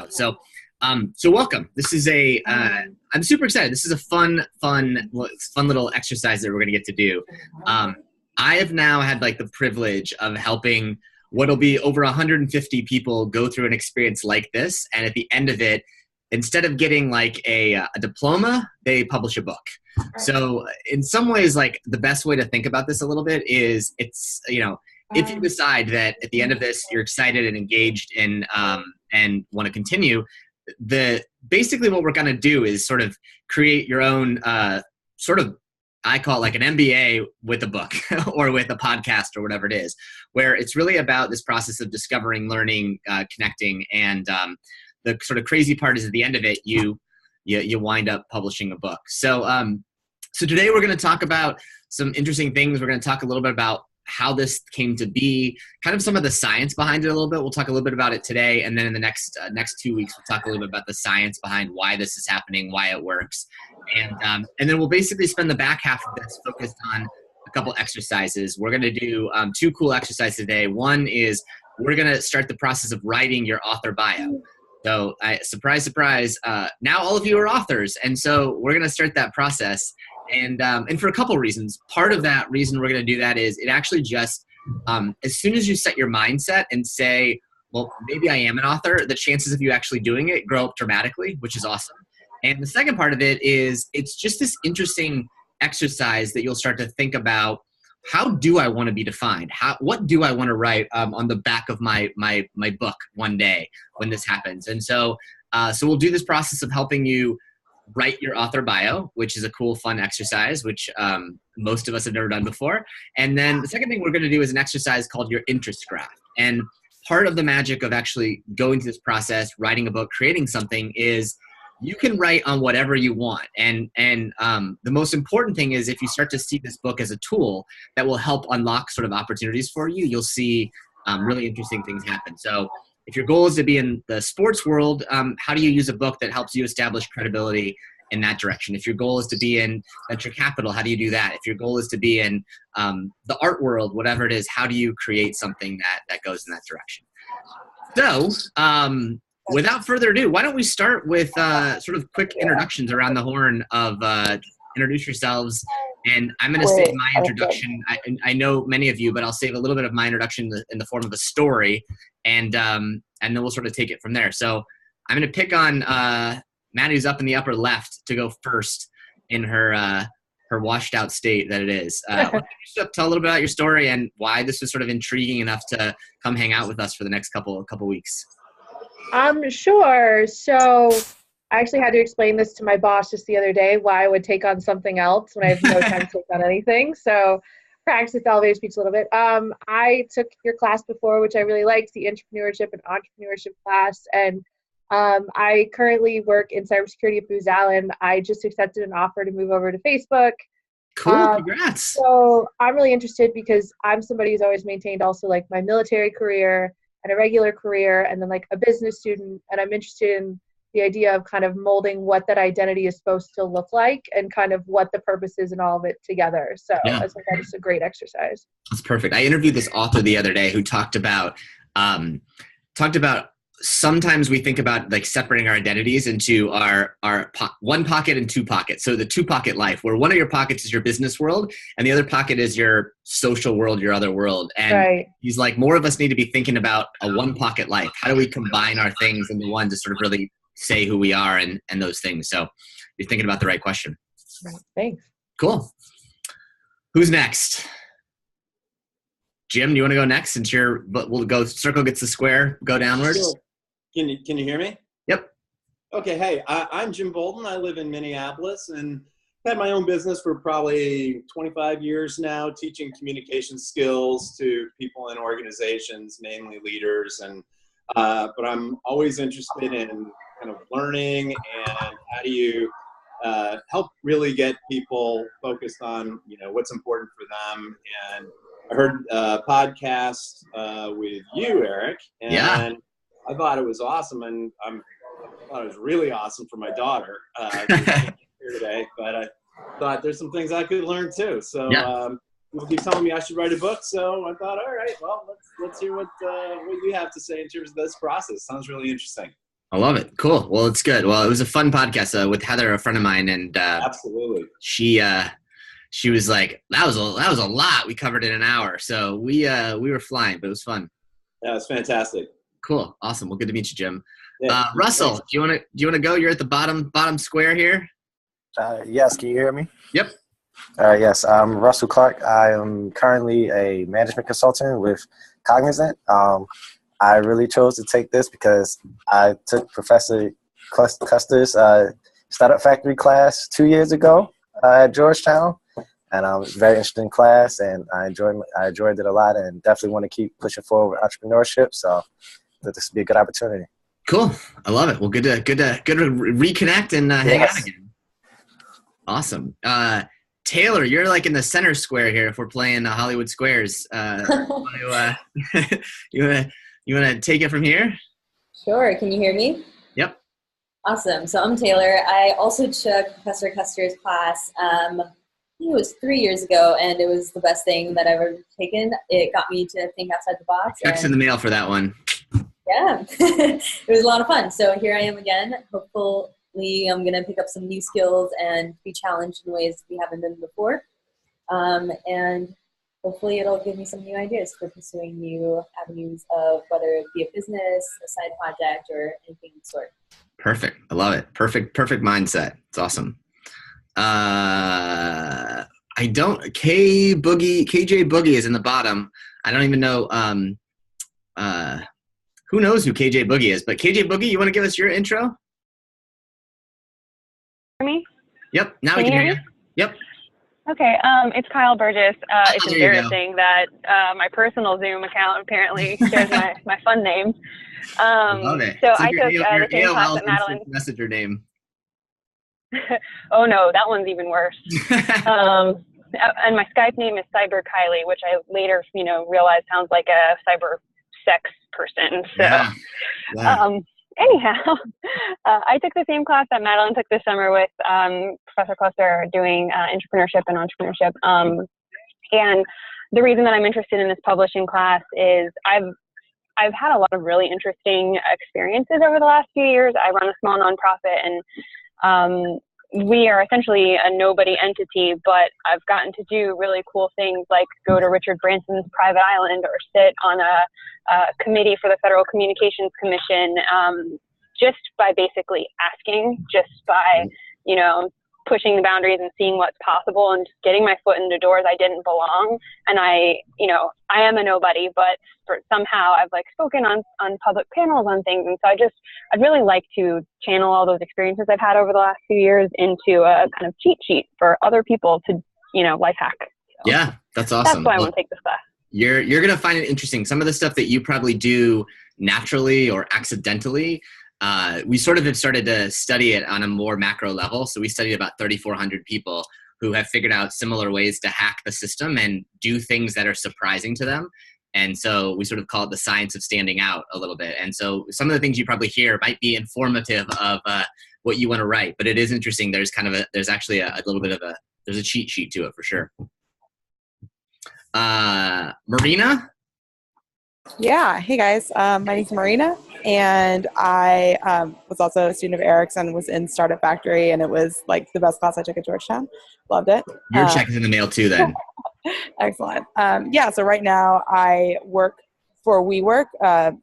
So welcome. This is I'm super excited. This is a fun little exercise that we're going to get to do. I have now had like the privilege of helping what'll be over 150 people go through an experience like this. And at the end of it, instead of getting like a diploma, they publish a book. So in some ways, like the best way to think about this a little bit is if you decide that at the end of this, you're excited and engaged and want to continue, basically what we're going to do is sort of create your own I call it like an MBA with a book or with a podcast or whatever it is, where it's really about this process of discovering, learning, connecting, and the sort of crazy part is at the end of it, you wind up publishing a book. So today we're going to talk about some interesting things. We're going to talk a little bit about how this came to be, kind of some of the science behind it a little bit. We'll talk a little bit about it today, and then in the next 2 weeks, we'll talk a little bit about the science behind why this is happening, why it works, and then we'll basically spend the back half of this focused on a couple exercises. We're going to do 2 cool exercises today. One is we're going to start the process of writing your author bio. So, surprise, surprise, now all of you are authors, and so we're going to start that process. And for a couple reasons. Part of that reason we're going to do that is it actually just, as soon as you set your mindset and say, well, maybe I am an author, the chances of you actually doing it grow up dramatically, which is awesome. And the second part of it is it's just this interesting exercise that you'll start to think about, how do I want to be defined? What do I want to write on the back of my book one day when this happens? And so we'll do this process of helping you write your author bio, which is a cool, fun exercise, which most of us have never done before. And then the second thing we're going to do is an exercise called your interest graph. And part of the magic of actually going through this process, writing a book, creating something is you can write on whatever you want. And the most important thing is if you start to see this book as a tool that will help unlock sort of opportunities for you, you'll see really interesting things happen. So if your goal is to be in the sports world, how do you use a book that helps you establish credibility in that direction? If your goal is to be in venture capital, how do you do that? If your goal is to be in the art world, whatever it is, how do you create something that goes in that direction? So without further ado, why don't we start with sort of quick introductions around the horn of introduce yourselves. And I'm going to save my introduction. I know many of you, but I'll save a little bit of my introduction in the form of a story, and then we'll sort of take it from there. So I'm going to pick on Maddie, who's up in the upper left, to go first in her washed out state that it is. Why don't you tell a little bit about your story and why this was sort of intriguing enough to come hang out with us for the next couple weeks? Sure. So I actually had to explain this to my boss just the other day, why I would take on something else when I have no time to take on anything. So practice with elevator speech a little bit. I took your class before, which I really liked, the intrapreneurship and entrepreneurship class. And I currently work in cybersecurity at Booz Allen. I just accepted an offer to move over to Facebook. Cool, congrats. So I'm really interested because I'm somebody who's always maintained also like my military career and a regular career and then like a business student. And I'm interested in the idea of kind of molding what that identity is supposed to look like and kind of what the purpose is and all of it together. So I think that is a great exercise. That's perfect. I interviewed this author the other day who talked about sometimes we think about like separating our identities into our one pocket and 2 pockets. So the 2 pocket life, where one of your pockets is your business world and the other pocket is your social world, your other world. And he's like, more of us need to be thinking about a 1 pocket life. How do we combine our things into one to sort of really say who we are and those things? So you're thinking about the right question. Right. Thanks. Cool. Who's next? Jim, do you want to go next but we'll go circle gets the square, go downward. Sure. Can you hear me? Yep. Okay. Hey, I'm Jim Bolden. I live in Minneapolis and had my own business for probably 25 years now, teaching communication skills to people in organizations, mainly leaders. And but I'm always interested in kind of learning and how do you help really get people focused on what's important for them. And I heard a podcast with you, Eric, and I thought it was awesome, and I thought it was really awesome for my daughter here today. But I thought there's some things I could learn too. So people keep telling me I should write a book. So I thought, all right, well, let's hear what you have to say in terms of this process. Sounds really interesting. I love it. Cool. Well, it's good. Well, it was a fun podcast with Heather, a friend of mine, and Absolutely. she was like, that was a lot. We covered in an hour, so we were flying, but it was fun. Yeah, it's fantastic. Cool. Awesome. Well, good to meet you, Jim. Yeah, Russell, thanks. do you want to go? You're at the bottom square here. Yes, can you hear me? Yep. Yes, I'm Russell Clark. I am currently a management consultant with Cognizant. I really chose to take this because I took Professor Koester's Startup Factory class 2 years ago at Georgetown, and it was a very interesting class, and I enjoyed it a lot, and definitely want to keep pushing forward with entrepreneurship. So this would be a good opportunity. Cool. I love it. Well, good to reconnect and hang out again. Awesome. Taylor, you're like in the center square here. If we're playing Hollywood Squares, you want to take it from here? Sure. Can you hear me? Yep. Awesome. So I'm Taylor. I also took Professor Koester's class. I think it was 3 years ago, and it was the best thing that I've ever taken. It got me to think outside the box. Checks in the mail for that one. Yeah, it was a lot of fun. So here I am again. Hopefully I'm going to pick up some new skills and be challenged in ways we haven't been before. And hopefully it'll give me some new ideas for pursuing new avenues of whether it be a business, a side project, or anything of the sort. Perfect. I love it. Perfect mindset. It's awesome. KJ Boogie is in the bottom. I don't even know. Who knows who KJ Boogie is? But KJ Boogie, you want to give us your intro? Me? Yep. Now we can hear you. Yep. Okay. It's Kyle Burgess. It's there you go. embarrassing that my personal Zoom account apparently shares my fun name. Love it. So it's like I took the same class at Madeline. Messenger name. Oh no, that one's even worse. And my Skype name is Cyber Kylie, which I later, realized sounds like a cyber sex person. So, yeah. Anyhow, I took the same class that Madeline took this summer with Professor Koester doing intrapreneurship and entrepreneurship. And the reason that I'm interested in this publishing class is I've had a lot of really interesting experiences over the last few years. I run a small nonprofit, and we are essentially a nobody entity, but I've gotten to do really cool things like go to Richard Branson's private island or sit on a committee for the Federal Communications Commission, just by basically asking, just by, pushing the boundaries and seeing what's possible and just getting my foot in the doors I didn't belong. And I am a nobody, but somehow I've spoken on public panels on things. And so I'd really like to channel all those experiences I've had over the last few years into a kind of cheat sheet for other people to, life hack. So yeah, that's awesome. That's why I want to take this class. You're going to find it interesting. Some of the stuff that you probably do naturally or accidentally, we sort of have started to study it on a more macro level. So we studied about 3,400 people who have figured out similar ways to hack the system and do things that are surprising to them. And so we sort of call it the science of standing out a little bit. And so some of the things you probably hear might be informative of what you want to write, but it is interesting. There's there's actually a little bit of there's a cheat sheet to it for sure. Marina? Yeah. Hey guys. My name's Marina, and I was also a student of Eric's and was in Startup Factory, and it was the best class I took at Georgetown. Loved it. Your check is in the mail too then. Excellent. So right now I work for WeWork,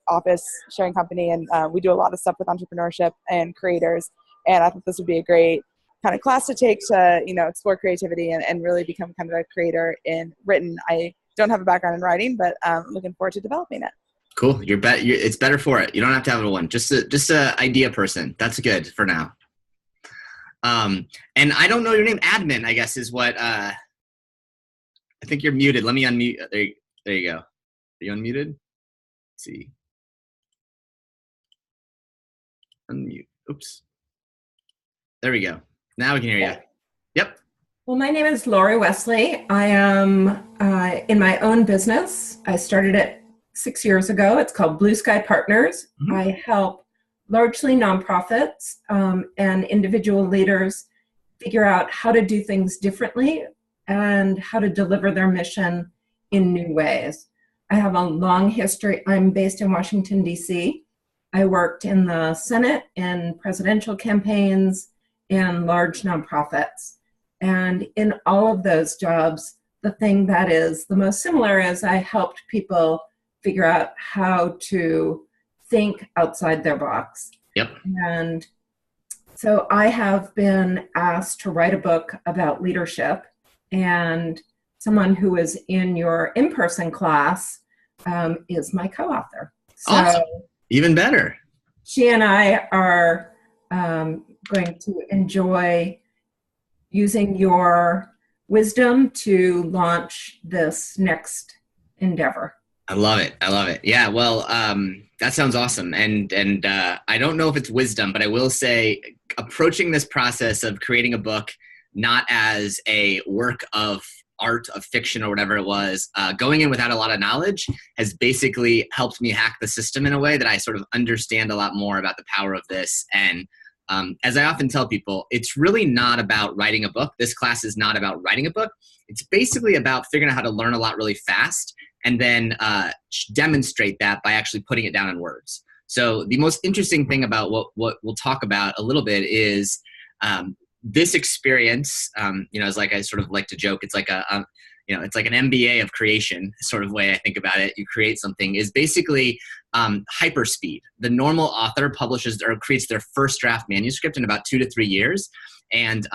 office sharing company, and we do a lot of stuff with entrepreneurship and creators, and I thought this would be a great kind of class to take to, explore creativity and really become kind of a creator in written. I don't have a background in writing, but looking forward to developing it. Cool. It's better for it. You don't have to have one. Just a idea person. That's good for now. And I don't know your name. Admin, I guess, is what. I think you're muted. Let me unmute. There you go. Are you unmuted? Let's see. Unmute. Oops. There we go. Now we can hear you. Yep. Well, my name is Lori Wesley. I am in my own business. I started it 6 years ago. It's called Blue Sky Partners. Mm-hmm. I help largely nonprofits and individual leaders figure out how to do things differently and how to deliver their mission in new ways. I have a long history. I'm based in Washington, D.C., I worked in the Senate, in presidential campaigns, and large nonprofits. And in all of those jobs, the thing that is the most similar is I helped people figure out how to think outside their box. Yep. And so I have been asked to write a book about leadership, and someone who is in your in-person class is my co-author. So awesome. Even better. She and I are going to enjoy using your wisdom to launch this next endeavor. I love it. I love it. Yeah. Well, that sounds awesome. And I don't know if it's wisdom, but I will say approaching this process of creating a book, not as a work of art, of fiction or whatever it was, going in without a lot of knowledge has basically helped me hack the system in a way that I sort of understand a lot more about the power of this. And as I often tell people, it's really not about writing a book. This class is not about writing a book. It's basically about figuring out how to learn a lot really fast and then demonstrate that by actually putting it down in words. So the most interesting thing about what we'll talk about a little bit is this experience, is like I sort of like to joke, it's like it's like an MBA of creation sort of way I think about it. You create something is basically hyperspeed. The normal author publishes or creates their first draft manuscript in about 2 to 3 years. And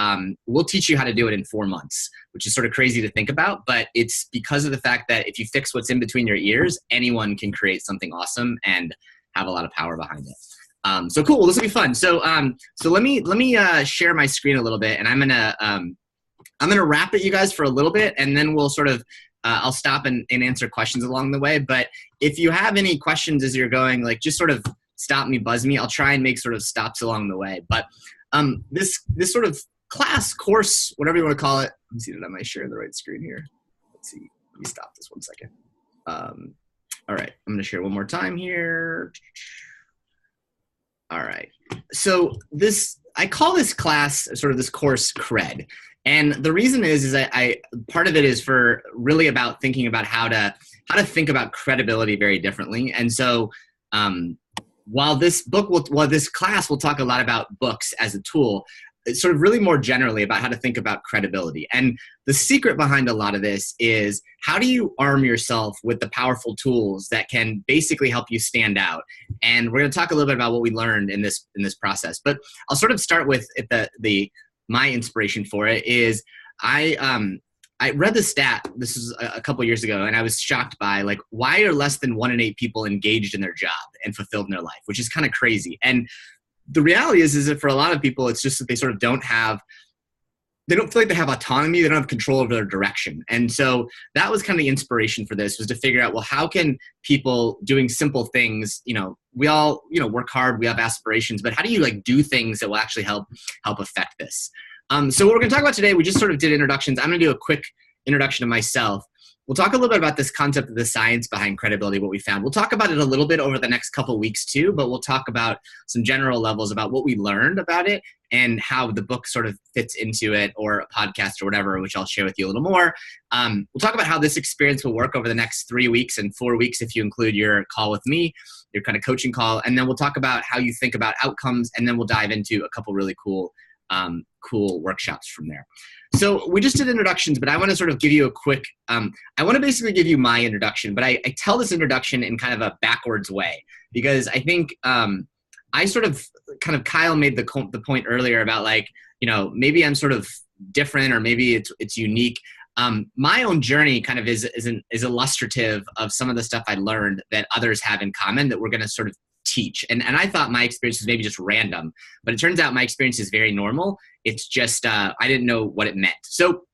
we'll teach you how to do it in 4 months, which is sort of crazy to think about. But it's because of the fact that if you fix what's in between your ears, anyone can create something awesome and have a lot of power behind it. So cool. Well, this will be fun. So let me share my screen a little bit, and I'm gonna wrap it, you guys, for a little bit, and then we'll sort of I'll stop and answer questions along the way. But if you have any questions as you're going, like just sort of stop me, buzz me. I'll try and make sort of stops along the way. But this sort of class, course, whatever you want to call it. Let me see that I might share the right screen here. Let's see. Let me stop this 1 second. All right, I'm gonna share one more time here. All right. So I call this class, sort of this course, Cred. And the reason is I part of it is for really about thinking about how to think about credibility very differently. And so while this class will talk a lot about books as a tool, it's sort of really more generally about how to think about credibility. And the secret behind a lot of this is how do you arm yourself with the powerful tools that can basically help you stand out? And we're going to talk a little bit about what we learned in this process. But I'll sort of start with my inspiration for it is I read the stat, this is a couple years ago, and I was shocked by like, why are less than 1 in 8 people engaged in their job and fulfilled in their life, which is kind of crazy. And the reality is that for a lot of people, it's just that they sort of don't feel like they have autonomy. They don't have control over their direction. And so that was kind of the inspiration for this, was to figure out, well, how can people doing simple things, we all, work hard, we have aspirations, but how do you like do things that will actually help affect this? So what we're going to talk about today, we just sort of did introductions. I'm going to do a quick introduction of myself. We'll talk a little bit about this concept of the science behind credibility, what we found. We'll talk about it a little bit over the next couple weeks too, but we'll talk about some general levels about what we learned about it and how the book sort of fits into it, or a podcast or whatever, which I'll share with you a little more. We'll talk about how this experience will work over the next 3 weeks and 4 weeks if you include your call with me, your kind of coaching call. And then we'll talk about how you think about outcomes, and then we'll dive into a couple really cool workshops from there. So we just did introductions, but I want to sort of give you a quick, I want to basically give you my introduction, but I tell this introduction in kind of a backwards way, because I think I sort of Kyle made the point earlier about like, maybe I'm sort of different, or maybe it's unique. My own journey kind of is illustrative of some of the stuff I learned that others have in common that we're going to sort of teach. And I thought my experience was maybe just random, but it turns out my experience is very normal. It's just, I didn't know what it meant. So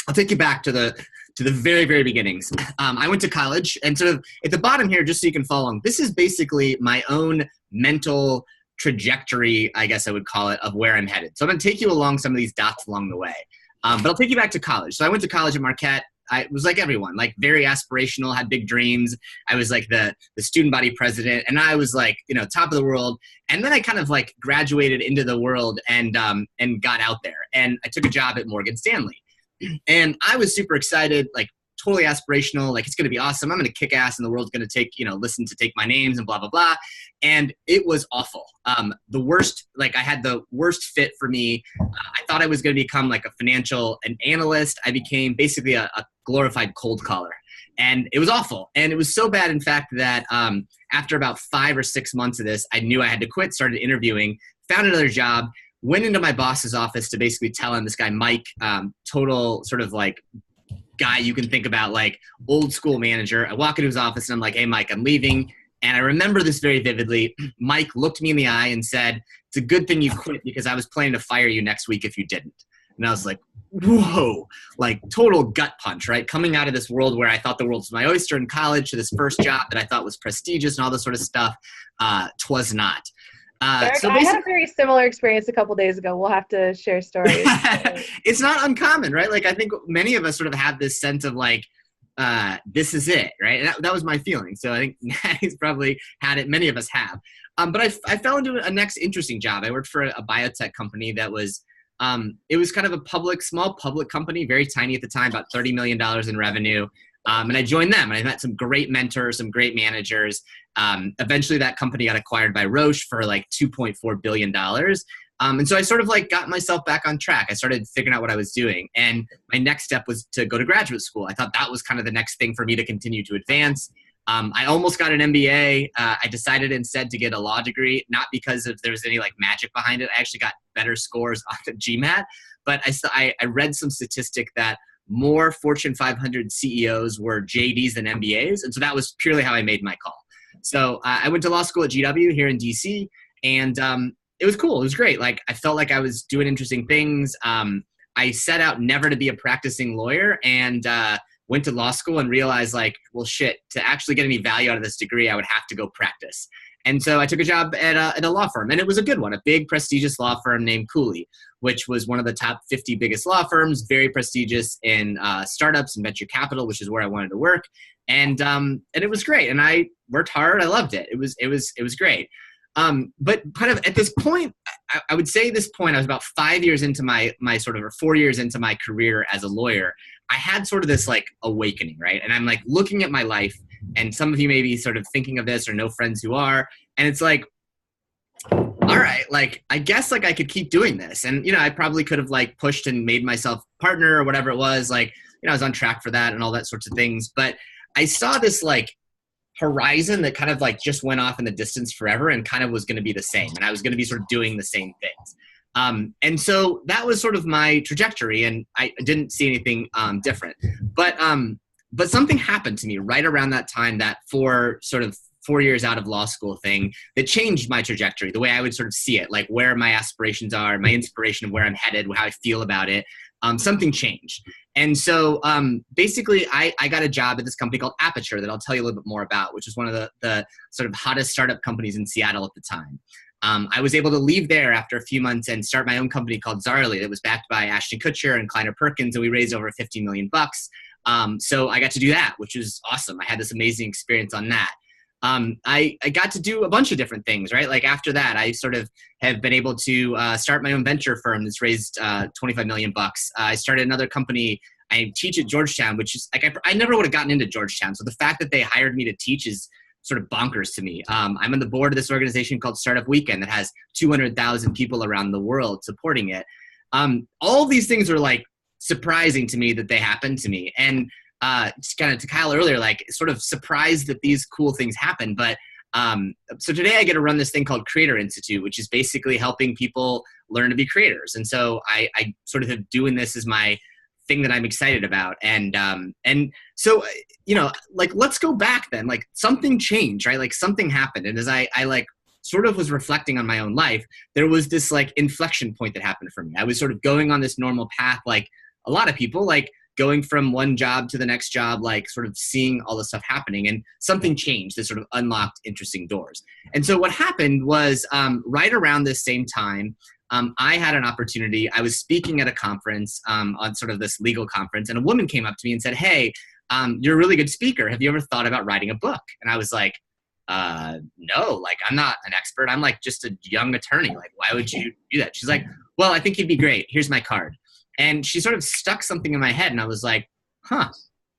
I'll take you back to the very, very beginnings. I went to college, and sort of at the bottom here, just so you can follow along, this is basically my own mental trajectory, I guess I would call it, of where I'm headed. So I'm going to take you along some of these dots along the way. But I'll take you back to college. So I went to college at Marquette. I was like everyone, like very aspirational, had big dreams. I was like the student body president, and I was like, top of the world. And then I kind of like graduated into the world and got out there, and I took a job at Morgan Stanley. And I was super excited, like totally aspirational. Like, it's going to be awesome. I'm going to kick ass and the world's going to listen to take my names and blah, blah, blah. And it was awful. The worst, like I had the worst fit for me. I thought I was going to become like an analyst. I became basically a glorified cold caller. And it was awful. And it was so bad, in fact, that after about 5 or 6 months of this, I knew I had to quit, started interviewing, found another job, went into my boss's office to basically tell him, this guy, Mike, total sort of like guy you can think about, like old school manager. I walk into his office and I'm like, hey, Mike, I'm leaving. And I remember this very vividly. Mike looked me in the eye and said, it's a good thing you quit because I was planning to fire you next week if you didn't. And I was like, whoa, like total gut punch, right? Coming out of this world where I thought the world was my oyster in college to this first job that I thought was prestigious and all this sort of stuff, 'twas not. Eric, I had a very similar experience a couple days ago. We'll have to share stories. It's not uncommon, right? Like, I think many of us sort of have this sense of like, this is it, right? And that was my feeling. So I think Natty's probably had it. Many of us have. But I fell into a next interesting job. I worked for a biotech company that was, it was kind of a small public company, very tiny at the time, about $30 million in revenue. And I joined them, and I met some great mentors, some great managers. Eventually that company got acquired by Roche for like $2.4 billion. And so I sort of like got myself back on track. I started figuring out what I was doing. And my next step was to go to graduate school. I thought that was kind of the next thing for me to continue to advance. I almost got an MBA. I decided instead to get a law degree, not because there was any like magic behind it. I actually got better scores on the GMAT, but I read some statistic that more Fortune 500 CEOs were JDs than MBAs. And so that was purely how I made my call. So I went to law school at GW here in DC, and it was cool. It was great. Like, I felt like I was doing interesting things. I set out never to be a practicing lawyer, and went to law school and realized like, well, shit, to actually get any value out of this degree, I would have to go practice. And so I took a job at a law firm, and it was a good one, a big prestigious law firm named Cooley, which was one of the top 50 biggest law firms, very prestigious in startups and venture capital, which is where I wanted to work. And it was great. And I worked hard. I loved it. It was great. But kind of at this point, I would say this point, I was about 5 years into my sort of, or 4 years into my career as a lawyer. I had sort of this like awakening, right? And I'm like looking at my life, and some of you may be sort of thinking of this or know friends who are, and it's like, all right, like, I guess like I could keep doing this. And, I probably could have like pushed and made myself partner or whatever it was. Like, I was on track for that and all that sorts of things. But I saw this like horizon that kind of like just went off in the distance forever and kind of was going to be the same. And I was going to be sort of doing the same things. And so that was sort of my trajectory, and I didn't see anything different. But something happened to me right around that time, that for sort of 4 years out of law school thing, that changed my trajectory, the way I would sort of see it, like where my aspirations are, my inspiration of where I'm headed, how I feel about it. Something changed. And so basically I got a job at this company called Aperture that I'll tell you a little bit more about, which is one of the sort of hottest startup companies in Seattle at the time. I was able to leave there after a few months and start my own company called Zarly that was backed by Ashton Kutcher and Kleiner Perkins, and we raised over $50 million. So I got to do that, which was awesome. I had this amazing experience on that. I got to do a bunch of different things, right? Like after that, I sort of have been able to start my own venture firm that's raised $25 million. I started another company. I teach at Georgetown, which is like, I never would have gotten into Georgetown. So the fact that they hired me to teach is sort of bonkers to me. I'm on the board of this organization called Startup Weekend that has 200,000 people around the world supporting it. All these things are like surprising to me that they happened to me. And just kind of to Kyle earlier, like sort of surprised that these cool things happen. But so today I get to run this thing called Creator Institute, which is basically helping people learn to be creators. And so I sort of have doing this as my thing that I'm excited about. And so, like, let's go back then, like something changed, right? Like something happened. And as I like sort of was reflecting on my own life, there was this like inflection point that happened for me. I was sort of going on this normal path, like a lot of people, like going from one job to the next job, like sort of seeing all this stuff happening, and something changed that sort of unlocked interesting doors. And so what happened was right around this same time, I had an opportunity. I was speaking at a conference on sort of this legal conference, and a woman came up to me and said, hey, you're a really good speaker. Have you ever thought about writing a book? And I was like, no, like I'm not an expert. I'm like just a young attorney. Like, why would you do that? She's like, well, I think you'd be great. Here's my card. And she sort of stuck something in my head, and I was like, huh,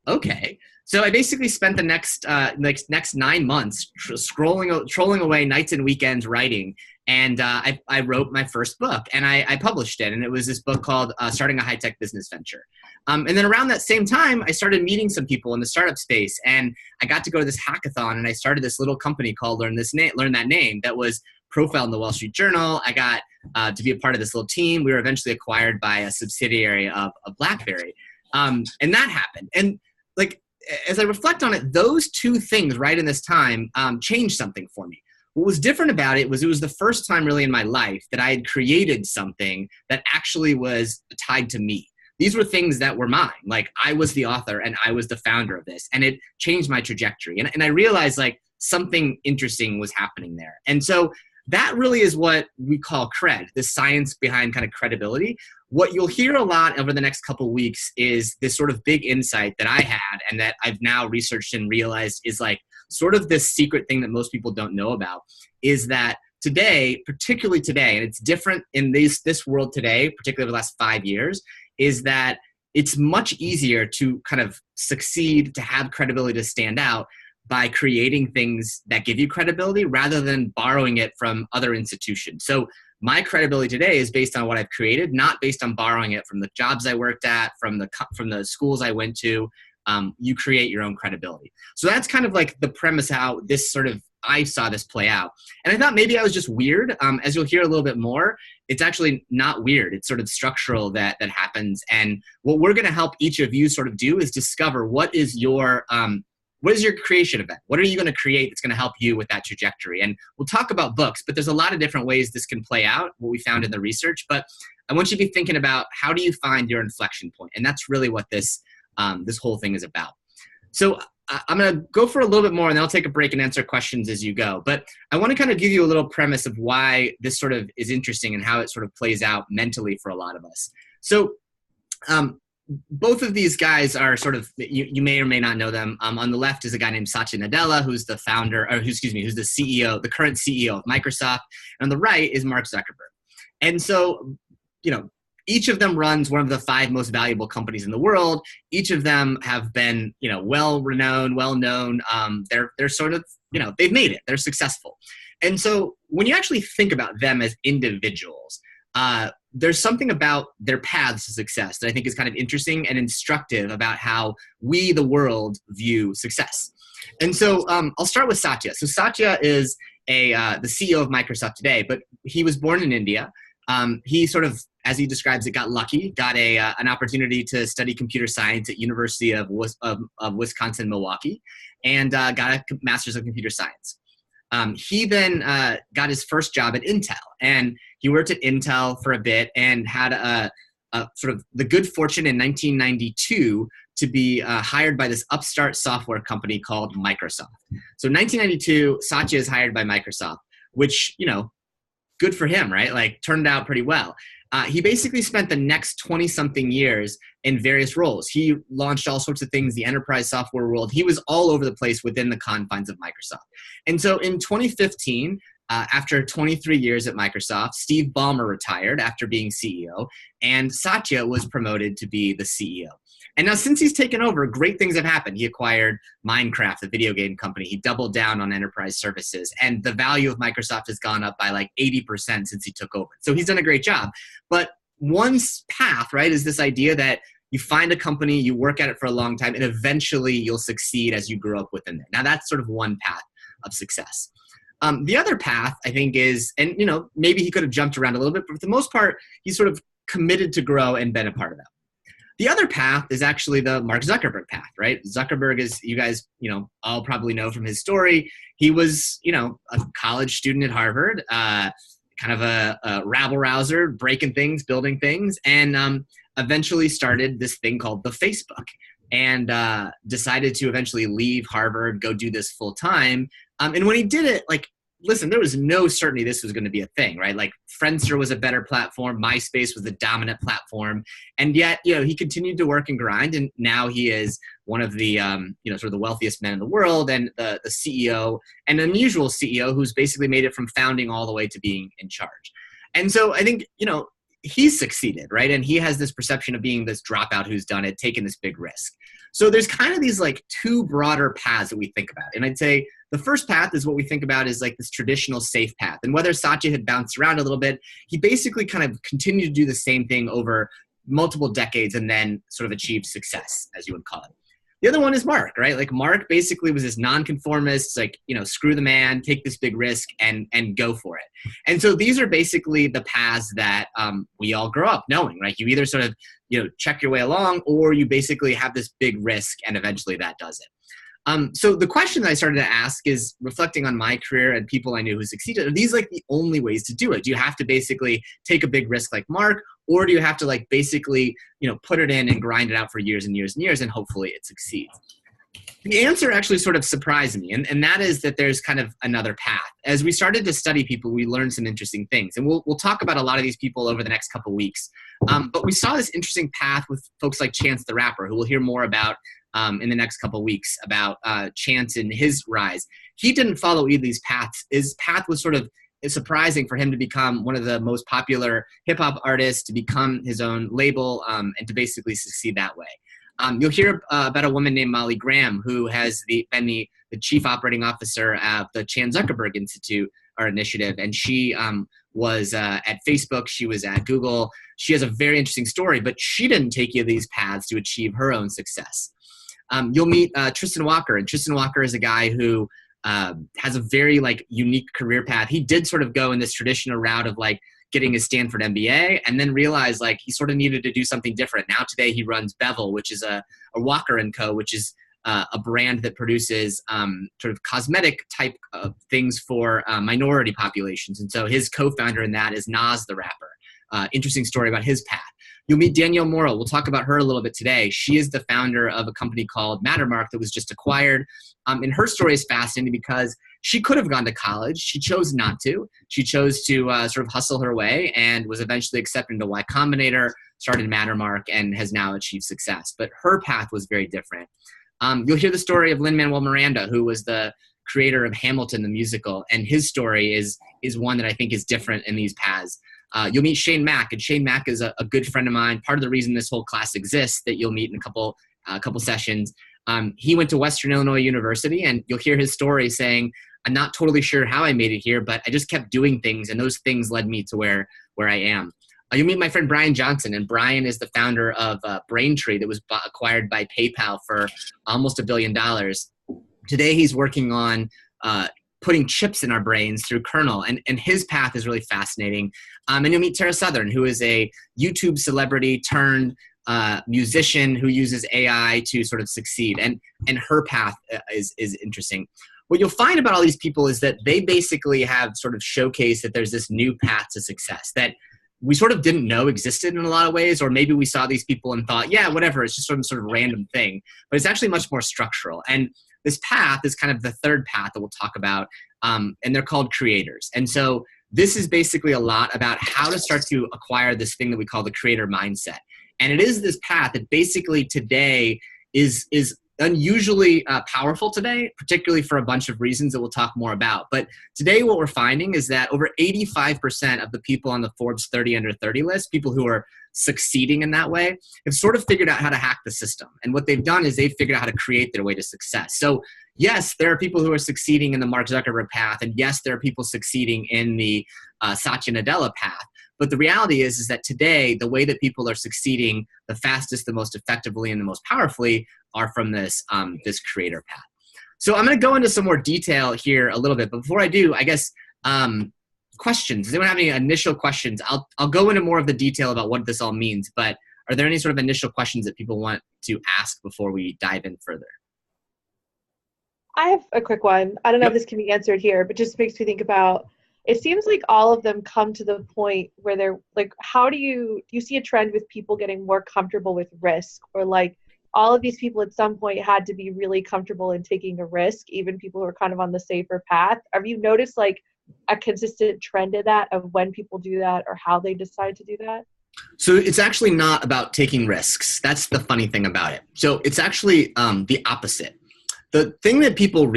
Okay. So I basically spent the next 9 months trolling away nights and weekends writing, and I wrote my first book, and I published it, and it was this book called Starting a High-Tech Business Venture. And then around that same time, I started meeting some people in the startup space, and I got to go to this hackathon, and I started this little company called Learn That Name that was profiled in the Wall Street Journal. I got to be a part of this little team. We were eventually acquired by a subsidiary of BlackBerry, and that happened. And like, as I reflect on it, those two things right in this time changed something for me. What was different about it was the first time really in my life that I had created something that actually was tied to me. These were things that were mine. Like, I was the author and I was the founder of this, and it changed my trajectory. And I realized like something interesting was happening there. And so that really is what we call cred, the science behind kind of credibility. What you'll hear a lot over the next couple of weeks is this sort of big insight that I had and that I've now researched and realized is like sort of this secret thing that most people don't know about, is that today, particularly today, and it's different in this world today, particularly over the last 5 years, is that it's much easier to kind of succeed, to have credibility, to stand out by creating things that give you credibility rather than borrowing it from other institutions. So my credibility today is based on what I've created, not based on borrowing it from the jobs I worked at, from the schools I went to. You create your own credibility. So that's kind of like the premise how this sort of, I saw this play out. And I thought maybe I was just weird. As you'll hear a little bit more, it's actually not weird. It's sort of structural that happens. And what we're going to help each of you sort of do is discover what is your creation event? What are you going to create that's going to help you with that trajectory? And we'll talk about books, but there's a lot of different ways this can play out, what we found in the research. But I want you to be thinking about, how do you find your inflection point? And that's really what this whole thing is about. So I'm going to go for a little bit more, and then I'll take a break and answer questions as you go. But I want to kind of give you a little premise of why this sort of is interesting and how it sort of plays out mentally for a lot of us. So both of these guys are sort of, you may or may not know them. On the left is a guy named Satya Nadella, who's the founder, or who's the CEO, the current CEO of Microsoft. And on the right is Mark Zuckerberg. And so, each of them runs one of the 5 most valuable companies in the world. Each of them have been, well-renowned, well-known. They're sort of, they've made it. They're successful. And so when you actually think about them as individuals, there's something about their paths to success that I think is kind of interesting and instructive about how we, the world, view success. And so I'll start with Satya. So Satya is the CEO of Microsoft today, but he was born in India. He sort of, as he describes it, got lucky, got an opportunity to study computer science at University of Wisconsin, Milwaukee, and got a master's of computer science. He then got his first job at Intel, and he worked at Intel for a bit and had a sort of the good fortune in 1992 to be hired by this upstart software company called Microsoft. So in 1992, Satya is hired by Microsoft, which, good for him, right? Like, turned out pretty well. He basically spent the next 20-something years in various roles. He launched all sorts of things, the enterprise software world. He was all over the place within the confines of Microsoft. And so in 2015, after 23 years at Microsoft, Steve Ballmer retired after being CEO, and Satya was promoted to be the CEO. And now since he's taken over, great things have happened. He acquired Minecraft, the video game company. He doubled down on enterprise services. And the value of Microsoft has gone up by like 80% since he took over. So he's done a great job. But one path, right, is this idea that you find a company, you work at it for a long time, and eventually you'll succeed as you grow up within there. Now that's sort of one path of success. The other path, I think, is, and maybe he could have jumped around a little bit, but for the most part, he's sort of committed to grow and been a part of that. The other path is actually the Mark Zuckerberg path, right? Zuckerberg is, you guys, all probably know from his story. He was, a college student at Harvard, kind of a rabble-rouser, breaking things, building things, and eventually started this thing called the Facebook, and decided to eventually leave Harvard, go do this full-time. And when he did it, listen, there was no certainty this was going to be a thing, right? Like, Friendster was a better platform. MySpace was the dominant platform. And yet, he continued to work and grind. And now he is one of the, sort of the wealthiest men in the world, and the CEO, an unusual CEO who's basically made it from founding all the way to being in charge. And so I think, he's succeeded, right? And he has this perception of being this dropout who's done it, taken this big risk. So there's kind of these like two broader paths that we think about. And I'd say the first path is what we think about is like this traditional safe path. And whether Satya had bounced around a little bit, he basically kind of continued to do the same thing over multiple decades and then sort of achieved success, as you would call it. The other one is Mark, right? Like Mark basically was this nonconformist, like, you know, screw the man, take this big risk and go for it. And so these are basically the paths that we all grow up knowing, right? You either sort of, you know, check your way along, or you basically have this big risk and eventually that does it. So the question that I started to ask is, reflecting on my career and people I knew who succeeded, are these like the only ways to do it? Do you have to basically take a big risk like Mark, or do you have to like basically, you know, put it in and grind it out for years and years and years and hopefully it succeeds? The answer actually sort of surprised me, and that is that there's kind of another path. As we started to study people, we learned some interesting things, and we'll talk about a lot of these people over the next couple of weeks. But we saw this interesting path with folks like Chance the Rapper, who we'll hear more about in the next couple of weeks about Chance and his rise. He didn't follow either of these paths. His path was sort of surprising for him to become one of the most popular hip-hop artists, to become his own label, and to basically succeed that way. You'll hear about a woman named Molly Graham, who has been the chief operating officer of the Chan Zuckerberg Institute, our initiative, and she was at Facebook, she was at Google. She has a very interesting story, but she didn't take either of these paths to achieve her own success. You'll meet Tristan Walker, and Tristan Walker is a guy who has a very like unique career path. He did sort of go in this traditional route of like getting his Stanford MBA, and then realized like he sort of needed to do something different. Now today he runs Bevel, which is a Walker & Co., which is a brand that produces sort of cosmetic type of things for minority populations. And so his co-founder in that is Nas the Rapper. Interesting story about his path. You'll meet Danielle Morrill. We'll talk about her a little bit today. She is the founder of a company called Mattermark that was just acquired. And her story is fascinating because she could have gone to college. She chose not to. She chose to sort of hustle her way and was eventually accepted into Y Combinator, started Mattermark, and has now achieved success. But her path was very different. You'll hear the story of Lin-Manuel Miranda, who was the creator of Hamilton, the musical, and his story is one that I think is different in these paths. You'll meet Shane Mack, and Shane Mack is a good friend of mine. Part of the reason this whole class exists that you'll meet in a couple sessions. He went to Western Illinois University, and you'll hear his story saying, I'm not totally sure how I made it here, but I just kept doing things, and those things led me to where I am. You'll meet my friend Brian Johnson, and Brian is the founder of Braintree that was acquired by PayPal for almost $1 billion. Today he's working on putting chips in our brains through Kernel, and his path is really fascinating. And you'll meet Tara Southern, who is a YouTube celebrity turned musician who uses AI to sort of succeed, and her path is interesting. What you'll find about all these people is that they basically have sort of showcased that there's this new path to success that we sort of didn't know existed in a lot of ways, or maybe we saw these people and thought, yeah, whatever, it's just sort of random thing. But it's actually much more structural. And this path is kind of the third path that we'll talk about, and they're called creators. And so this is basically a lot about how to start to acquire this thing that we call the creator mindset. And it is this path that basically today is unusually powerful today, particularly for a bunch of reasons that we'll talk more about. But today what we're finding is that over 85% of the people on the Forbes 30 under 30 list, people who are succeeding in that way, have sort of figured out how to hack the system. And what they've done is they've figured out how to create their way to success. So yes, there are people who are succeeding in the Mark Zuckerberg path, and yes, there are people succeeding in the Satya Nadella path. But the reality is that today, the way that people are succeeding the fastest, the most effectively, and the most powerfully are from this creator path. So I'm going to go into some more detail here a little bit. But before I do, I guess questions. Does anyone have any initial questions? I'll go into more of the detail about what this all means. But are there any sort of initial questions that people want to ask before we dive in further? I have a quick one. I don't know if this can be answered here, but just makes me think about, it seems like all of them come to the point where they're like, how do you see a trend with people getting more comfortable with risk, or like all of these people at some point had to be really comfortable in taking a risk, even people who are kind of on the safer path? Have you noticed like a consistent trend of that, of when people do that or how they decide to do that? So it's actually not about taking risks. That's the funny thing about it. So it's actually the opposite. The thing that people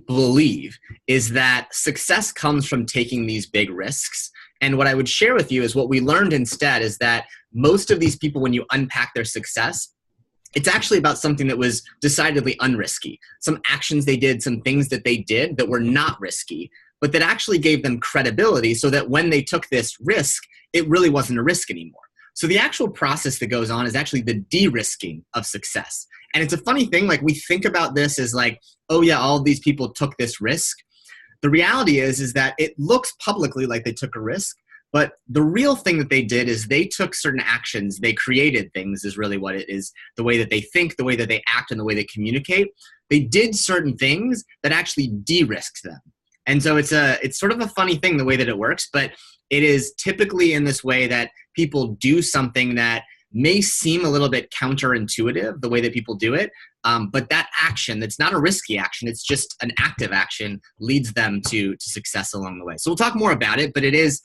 believe is that success comes from taking these big risks And what I would share with you is what we learned instead is that most of these people, when you unpack their success, it's actually about something that was decidedly unrisky. Some actions they did, some things that they did that were not risky, but that actually gave them credibility so that when they took this risk, it really wasn't a risk anymore. So the actual process that goes on is actually the de-risking of success. And it's a funny thing, like we think about this as like, oh yeah, all of these people took this risk. The reality is that it looks publicly like they took a risk, but the real thing that they did is they took certain actions, they created things is really what it is, the way that they think, the way that they act, and the way they communicate. They did certain things that actually de-risked them. And so it's sort of a funny thing the way that it works, but it is typically in this way that people do something that may seem a little bit counterintuitive, the way that people do it, but that action, that's not a risky action, it's just an active action, leads them to success along the way. So we'll talk more about it, but it is,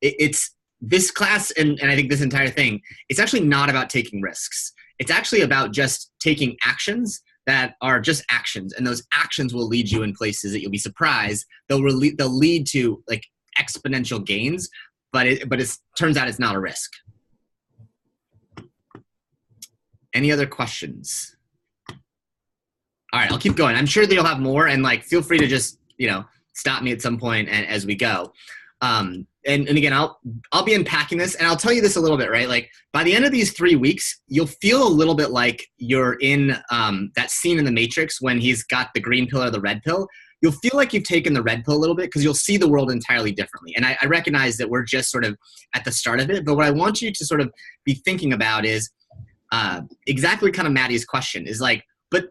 it's this class, and I think this entire thing, it's actually not about taking risks. It's actually about just taking actions that are just actions, and those actions will lead you in places that you'll be surprised. They'll lead to like exponential gains, but it turns out it's not a risk. Any other questions? All right, I'll keep going. I'm sure that you'll have more, and like feel free to just stop me at some point and as we go. And again, I'll be unpacking this, and I'll tell you this a little bit, right? Like by the end of these 3 weeks, you'll feel a little bit like you're in that scene in The Matrix when he's got the green pill or the red pill. You'll feel like you've taken the red pill a little bit because you'll see the world entirely differently. And I recognize that we're just sort of at the start of it, but what I want you to sort of be thinking about is exactly kind of Maddie's question is like, but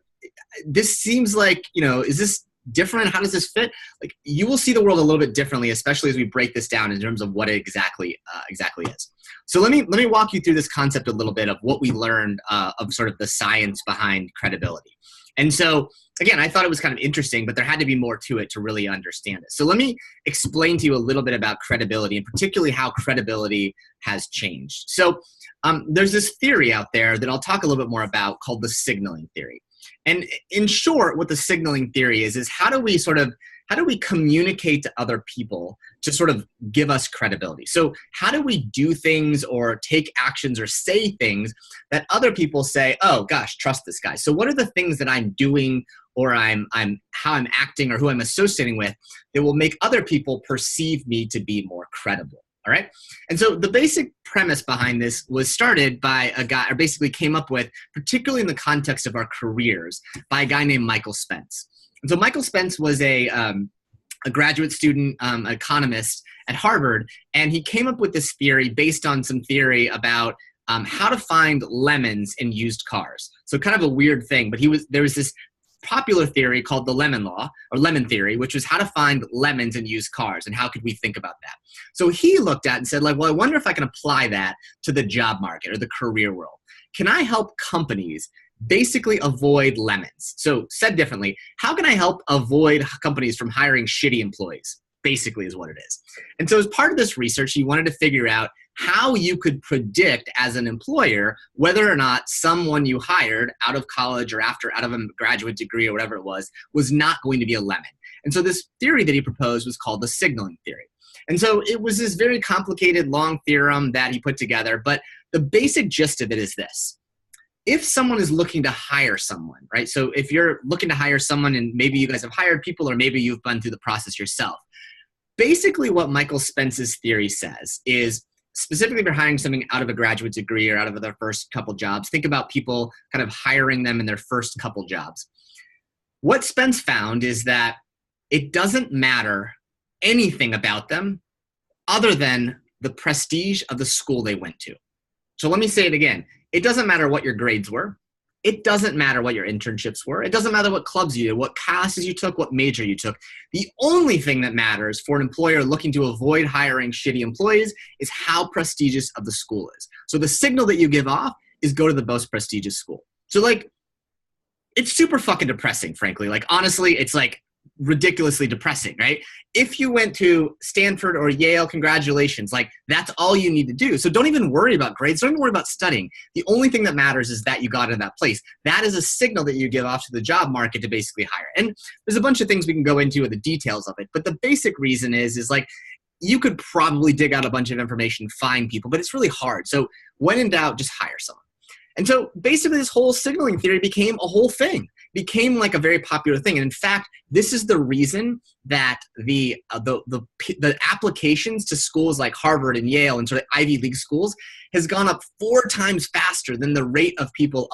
this seems like, is this different? How does this fit? Like you will see the world a little bit differently, especially as we break this down in terms of what it exactly is. So let me walk you through this concept a little bit of what we learned of sort of the science behind credibility. And so again, I thought it was kind of interesting, but there had to be more to it to really understand it. So let me explain to you a little bit about credibility and particularly how credibility has changed. So there's this theory out there that I'll talk a little bit more about called the signaling theory. And in short, what the signaling theory is how do we communicate to other people to sort of give us credibility? So how do we do things or take actions or say things that other people say, oh gosh, trust this guy? So what are the things that I'm doing or how I'm acting or who I'm associating with that will make other people perceive me to be more credible? All right. And so the basic premise behind this was started by a guy, or basically came up with, particularly in the context of our careers, by a guy named Michael Spence. And so Michael Spence was a graduate student, economist at Harvard, and he came up with this theory based on some theory about how to find lemons in used cars. So kind of a weird thing, but there was this popular theory called the lemon law or lemon theory, which was how to find lemons in used cars and how could we think about that. So he looked at and said, like, well, I wonder if I can apply that to the job market or the career world. Can I help companies basically avoid lemons? So said differently, how can I help avoid companies from hiring shitty employees? Basically is what it is. And so as part of this research, he wanted to figure out how you could predict as an employer whether or not someone you hired out of college or out of a graduate degree or whatever it was not going to be a lemon. And so this theory that he proposed was called the signaling theory. And so it was this very complicated, long theorem that he put together, but the basic gist of it is this. If someone is looking to hire someone, right? So if you're looking to hire someone and maybe you guys have hired people or maybe you've gone through the process yourself, basically what Michael Spence's theory says is, specifically if you're hiring something out of a graduate degree or out of their first couple jobs, think about people kind of hiring them in their first couple jobs. What Spence found is that it doesn't matter anything about them other than the prestige of the school they went to. So let me say it again. It doesn't matter what your grades were. It doesn't matter what your internships were. It doesn't matter what clubs you did, what classes you took, what major you took. The only thing that matters for an employer looking to avoid hiring shitty employees is how prestigious of the school is. So the signal that you give off is go to the most prestigious school. So like, it's super fucking depressing, frankly. Like, honestly, it's like ridiculously depressing, right? If you went to Stanford or Yale, congratulations. Like, that's all you need to do. So don't even worry about grades. Don't even worry about studying. The only thing that matters is that you got in that place. That is a signal that you give off to the job market to basically hire. And there's a bunch of things we can go into with the details of it. But the basic reason is like, you could probably dig out a bunch of information, find people, but it's really hard. So when in doubt, just hire someone. And so basically this whole signaling theory became a whole thing, became like a very popular thing. And in fact, this is the reason that the applications to schools like Harvard and Yale and sort of Ivy League schools has gone up 4 times faster than the rate of people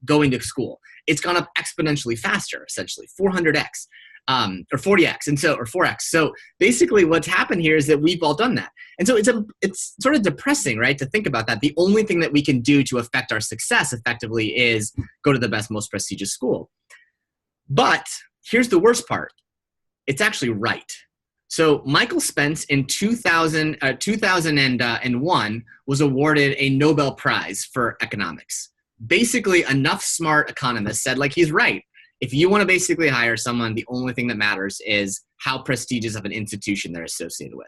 going to school. It's gone up exponentially faster, essentially 400x. Or 40x, and so, or 4x. So basically what's happened here is that we've all done that. And so it's sort of depressing, right, to think about that. The only thing that we can do to affect our success effectively is go to the best, most prestigious school. But here's the worst part. It's actually right. So Michael Spence in 2001 was awarded a Nobel Prize for economics. Basically, enough smart economists said, like, he's right. If you want to basically hire someone, the only thing that matters is how prestigious of an institution they're associated with.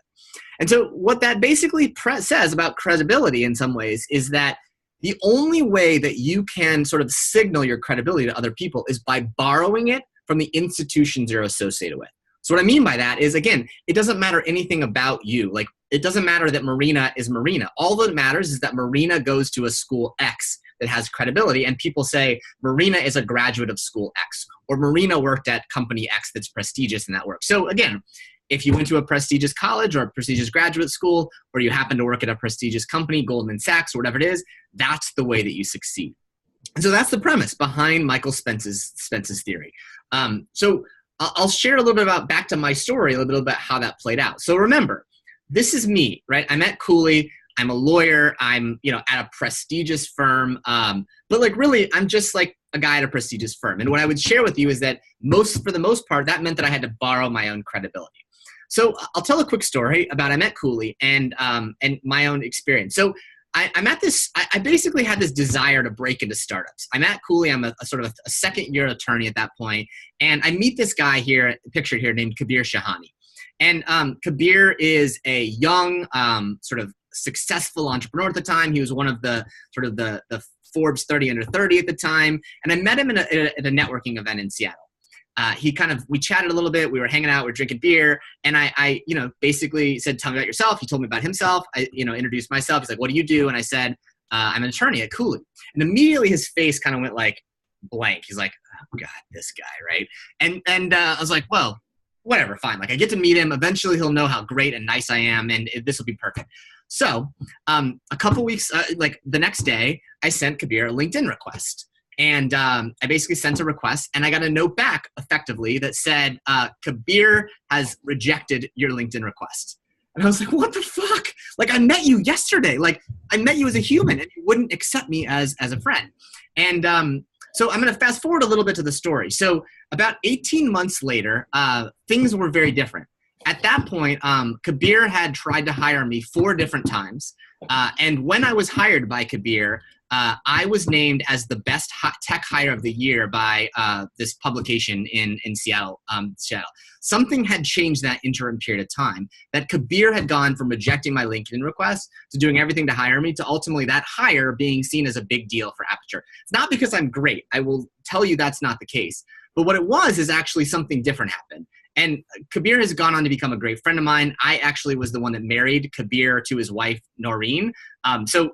And so what that basically says about credibility in some ways is that the only way that you can sort of signal your credibility to other people is by borrowing it from the institutions you're associated with. So what I mean by that is, again, it doesn't matter anything about you. Like, it doesn't matter that Marina is Marina. All that matters is that Marina goes to a school X that has credibility, and people say Marina is a graduate of school X, or Marina worked at company X that's prestigious in that work. So again, if you went to a prestigious college or a prestigious graduate school, or you happen to work at a prestigious company, Goldman Sachs or whatever it is, that's the way that you succeed. And so that's the premise behind Michael Spence's theory. So I'll share a little bit about, back to my story, a little bit about how that played out. So remember, this is me, right? I'm at Cooley. I'm a lawyer. I'm, at a prestigious firm. But like, really, I'm just like a guy at a prestigious firm. And what I would share with you is that for the most part, that meant that I had to borrow my own credibility. So I'll tell a quick story about I'm at Cooley and my own experience. So I'm at this, I basically had this desire to break into startups. I'm at Cooley. I'm a sort of a second-year attorney at that point. And I meet this guy here, pictured here, named Kabir Shahani. And Kabir is a young, sort of successful entrepreneur at the time. He was one of the sort of the Forbes 30 under 30 at the time. And I met him at a networking event in Seattle. We chatted a little bit. We were hanging out, we were drinking beer. And I basically said, tell me about yourself. He told me about himself. I, introduced myself. He's like, what do you do? And I said, I'm an attorney at Cooley. And immediately his face kind of went like blank. He's like, oh God, this guy, right? And I was like, well, whatever, fine. Like, I get to meet him. Eventually he'll know how great and nice I am. And this will be perfect. So a couple weeks, like the next day, I sent Kabir a LinkedIn request. And I basically sent a request, and I got a note back effectively that said, Kabir has rejected your LinkedIn request. And I was like, what the fuck? Like, I met you yesterday. Like, I met you as a human, and you wouldn't accept me as a friend. And so I'm going to fast forward a little bit to the story. So about 18 months later, things were very different. At that point, Kabir had tried to hire me 4 different times. And when I was hired by Kabir, I was named as the best tech hire of the year by this publication in Seattle. Something had changed that interim period of time, that Kabir had gone from rejecting my LinkedIn request to doing everything to hire me, to ultimately that hire being seen as a big deal for Aperture. It's not because I'm great. I will tell you that's not the case. But what it was is actually something different happened. And Kabir has gone on to become a great friend of mine. I actually was the one that married Kabir to his wife, Noreen. So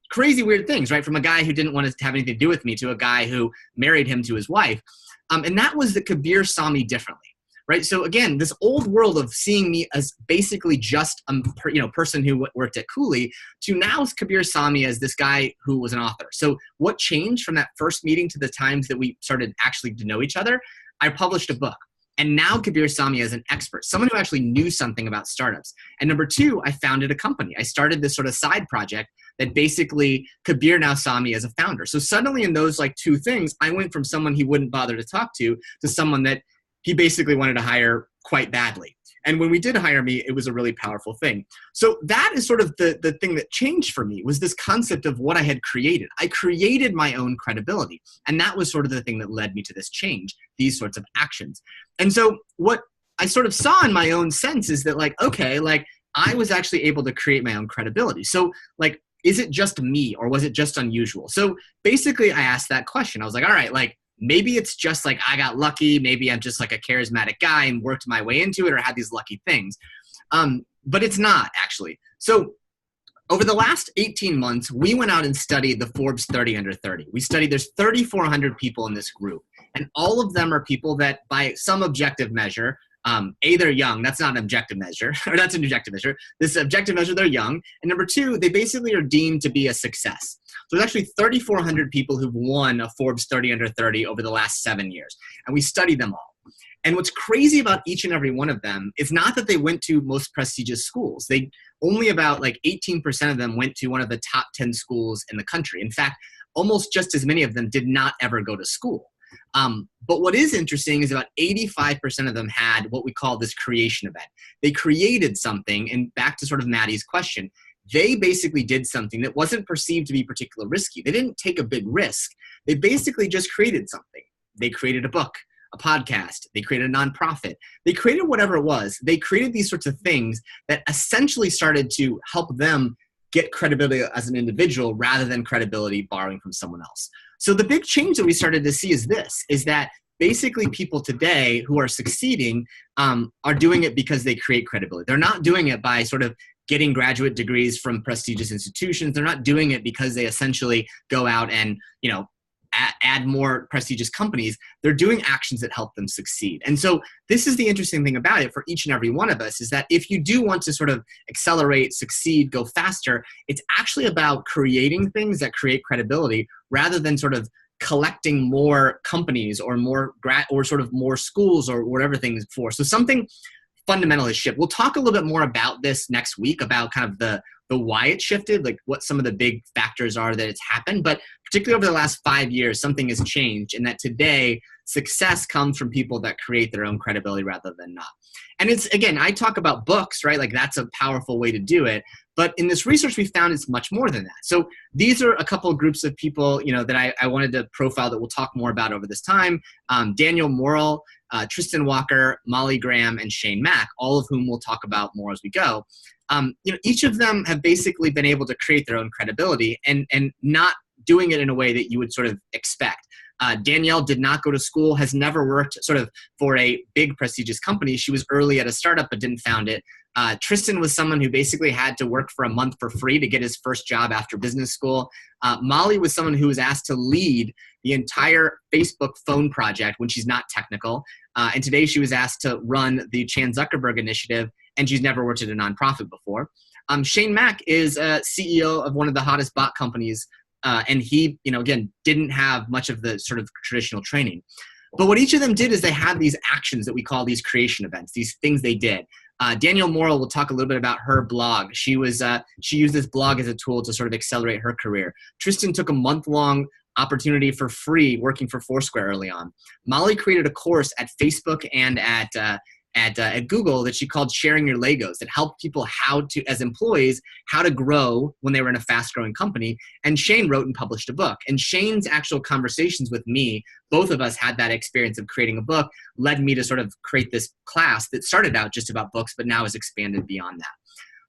crazy weird things, right? From a guy who didn't want to have anything to do with me to a guy who married him to his wife. And that was that Kabir saw me differently, right? So again, this old world of seeing me as basically just a person who worked at Cooley, to now Kabir saw me as this guy who was an author. So what changed from that first meeting to the times that we started actually to know each other? I published a book. And now Kabir saw me as an expert, someone who actually knew something about startups. And number 2, I founded a company. I started this sort of side project that basically Kabir now saw me as a founder. So suddenly in those like 2 things, I went from someone he wouldn't bother to talk to someone that he basically wanted to hire quite badly. And when we did hire me, it was a really powerful thing. So that is sort of the thing that changed for me, was this concept of what I had created. I created my own credibility. And that was sort of the thing that led me to this change, these sorts of actions. And so what I sort of saw in my own sense is that, like, okay, like, I was actually able to create my own credibility. So like, is it just me, or was it just unusual? So basically I asked that question. I was like, all right, like, maybe it's just like I got lucky. Maybe I'm just like a charismatic guy and worked my way into it, or had these lucky things. but it's not actually. So over the last 18 months, we went out and studied the Forbes 30 under 30. We studied, there's 3,400 people in this group, and all of them are people that by some objective measure, they're young. That's not an objective measure, or that's an objective measure. This objective measure, they're young. And number two, they basically are deemed to be a success. So there's actually 3,400 people who've won a Forbes 30 under 30 over the last 7 years. And we studied them all. And what's crazy about each and every one of them is not that they went to most prestigious schools. They only about like 18% of them went to one of the top 10 schools in the country. In fact, almost just as many of them did not ever go to school. But what is interesting is about 85% of them had what we call this creation event. They created something, and back to sort of Maddie's question, they basically did something that wasn't perceived to be particularly risky. They didn't take a big risk. They basically just created something. They created a book, a podcast, they created a nonprofit, they created whatever it was. They created these sorts of things that essentially started to help them get credibility as an individual rather than credibility borrowing from someone else. So the big change that we started to see is that basically people today who are succeeding are doing it because they create credibility. They're not doing it by sort of getting graduate degrees from prestigious institutions. They're not doing it because they essentially go out and, you know, add more prestigious companies. They're doing actions that help them succeed. And so this is the interesting thing about it for each and every one of us, is that if you do want to sort of accelerate, succeed, go faster, it's actually about creating things that create credibility rather than sort of collecting more companies or more or sort of more schools or whatever things for. So something fundamental has shifted. We'll talk a little bit more about this next week, about kind of the why it shifted, like what some of the big factors are that it's happened. But particularly over the last 5 years, something has changed, and that today success comes from people that create their own credibility rather than not. And it's, again, I talk about books, right? Like that's a powerful way to do it. But in this research, we found it's much more than that. So these are a couple of groups of people, you know, that I wanted to profile that we'll talk more about over this time. Daniel Morrill, Tristan Walker, Molly Graham, and Shane Mack, all of whom we'll talk about more as we go. You know, each of them have basically been able to create their own credibility and not doing it in a way that you would sort of expect. Danielle did not go to school, has never worked sort of for a big prestigious company. She was early at a startup but didn't found it. Tristan was someone who basically had to work for a month for free to get his first job after business school. Molly was someone who was asked to lead the entire Facebook phone project when she's not technical. And today she was asked to run the Chan Zuckerberg initiative, and she's never worked at a nonprofit before. Shane Mack is a CEO of one of the hottest bot companies. And he, you know, again, didn't have much of the sort of traditional training. But what each of them did is they had these actions that we call these creation events, these things they did. Danielle Morrill will talk a little bit about her blog. She used this blog as a tool to sort of accelerate her career. Tristan took a month-long opportunity for free working for Foursquare early on. Molly created a course at Facebook and at Google that she called Sharing Your Legos, that helped people as employees, how to grow when they were in a fast-growing company. And Shane wrote and published a book. And Shane's actual conversations with me, both of us had that experience of creating a book, led me to sort of create this class that started out just about books, but now has expanded beyond that.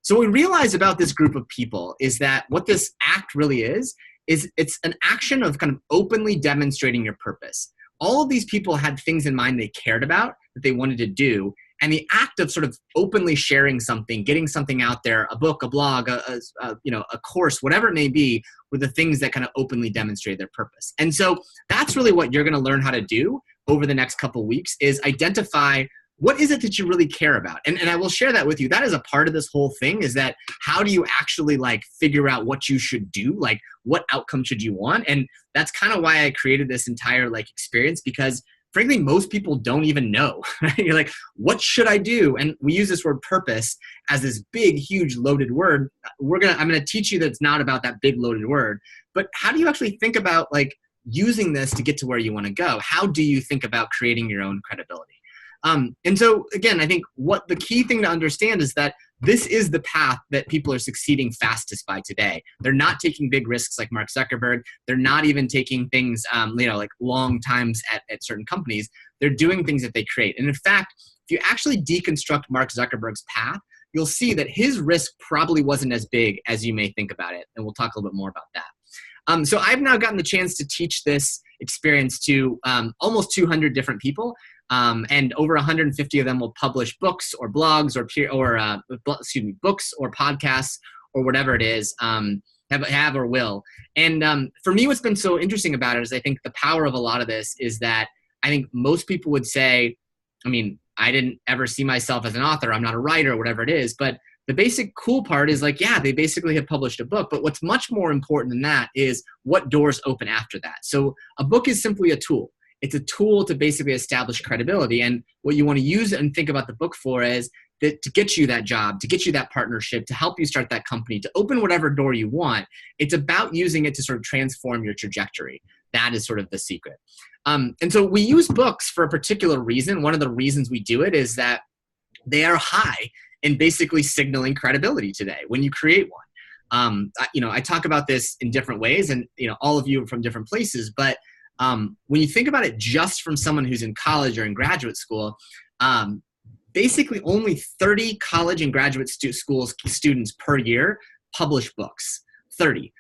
So what we realized about this group of people is that what this act really is it's an action of kind of openly demonstrating your purpose. All of these people had things in mind they cared about, that they wanted to do, and the act of sort of openly sharing something, getting something out there, a book, a blog, a course, whatever it may be, were the things that kind of openly demonstrate their purpose. And so that's really what you're going to learn how to do over the next couple of weeks, is identify what is it that you really care about. And I will share that with you. That is a part of this whole thing, is that how do you actually like figure out what you should do? Like what outcome should you want? And that's kind of why I created this entire like experience, because frankly, most people don't even know. Right? You're like, what should I do? And we use this word purpose as this big, huge, loaded word. I'm gonna teach you that it's not about that big, loaded word. But how do you actually think about like using this to get to where you want to go? How do you think about creating your own credibility? And so again, I think what the key thing to understand is that this is the path that people are succeeding fastest by today. They're not taking big risks like Mark Zuckerberg. They're not even taking things, like long times at certain companies. They're doing things that they create. And in fact, if you actually deconstruct Mark Zuckerberg's path, you'll see that his risk probably wasn't as big as you may think about it. And we'll talk a little bit more about that. So I've now gotten the chance to teach this experience to almost 200 different people. And over 150 of them will publish books or blogs books or podcasts or whatever it is, have or will. And for me, what's been so interesting about it is I think the power of a lot of this is that I think most people would say, I mean, I didn't ever see myself as an author. I'm not a writer or whatever it is. But the basic cool part is like, yeah, they basically have published a book. But what's much more important than that is what doors open after that. So a book is simply a tool. It's a tool to basically establish credibility. And what you want to use and think about the book for is that to get you that job, to get you that partnership, to help you start that company, to open whatever door you want. It's about using it to sort of transform your trajectory. That is sort of the secret. And so we use books for a particular reason. One of the reasons we do it is that they are high in basically signaling credibility today when you create one. I talk about this in different ways, and all of you are from different places, but when you think about it just from someone who's in college or in graduate school, basically only 30 college and graduate schools students per year publish books. 30.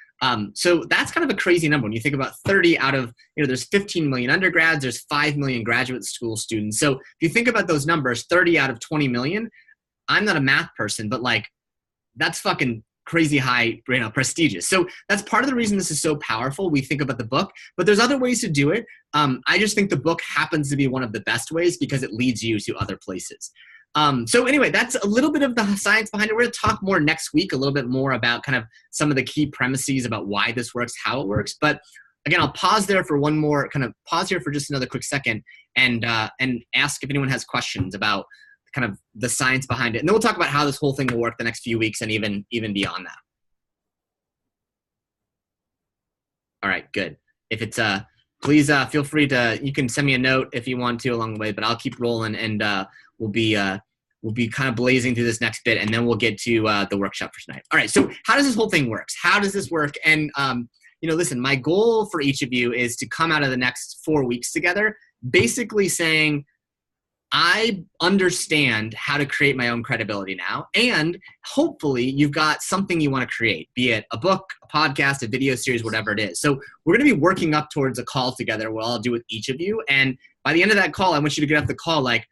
So that's kind of a crazy number when you think about 30 out of, there's 15 million undergrads, there's 5 million graduate school students. So if you think about those numbers, 30 out of 20 million, I'm not a math person, but like that's fucking crazy high, prestigious. So that's part of the reason this is so powerful. We think about the book, but there's other ways to do it. I just think the book happens to be one of the best ways because it leads you to other places. So anyway, that's a little bit of the science behind it. We're going to talk more next week, a little bit more about kind of some of the key premises about why this works, how it works. But again, I'll pause there for just another quick second and ask if anyone has questions about kind of the science behind it. And then we'll talk about how this whole thing will work the next few weeks and even beyond that. All right, good. If it's, please feel free you can send me a note if you want to along the way, but I'll keep rolling and we'll be kind of blazing through this next bit, and then we'll get to the workshop for tonight. All right, so how does this whole thing work? How does this work? And, listen, my goal for each of you is to come out of the next 4 weeks together basically saying, I understand how to create my own credibility now, and hopefully you've got something you want to create, be it a book, a podcast, a video series, whatever it is. So we're going to be working up towards a call together where I'll do with each of you, and by the end of that call, I want you to get off the call like,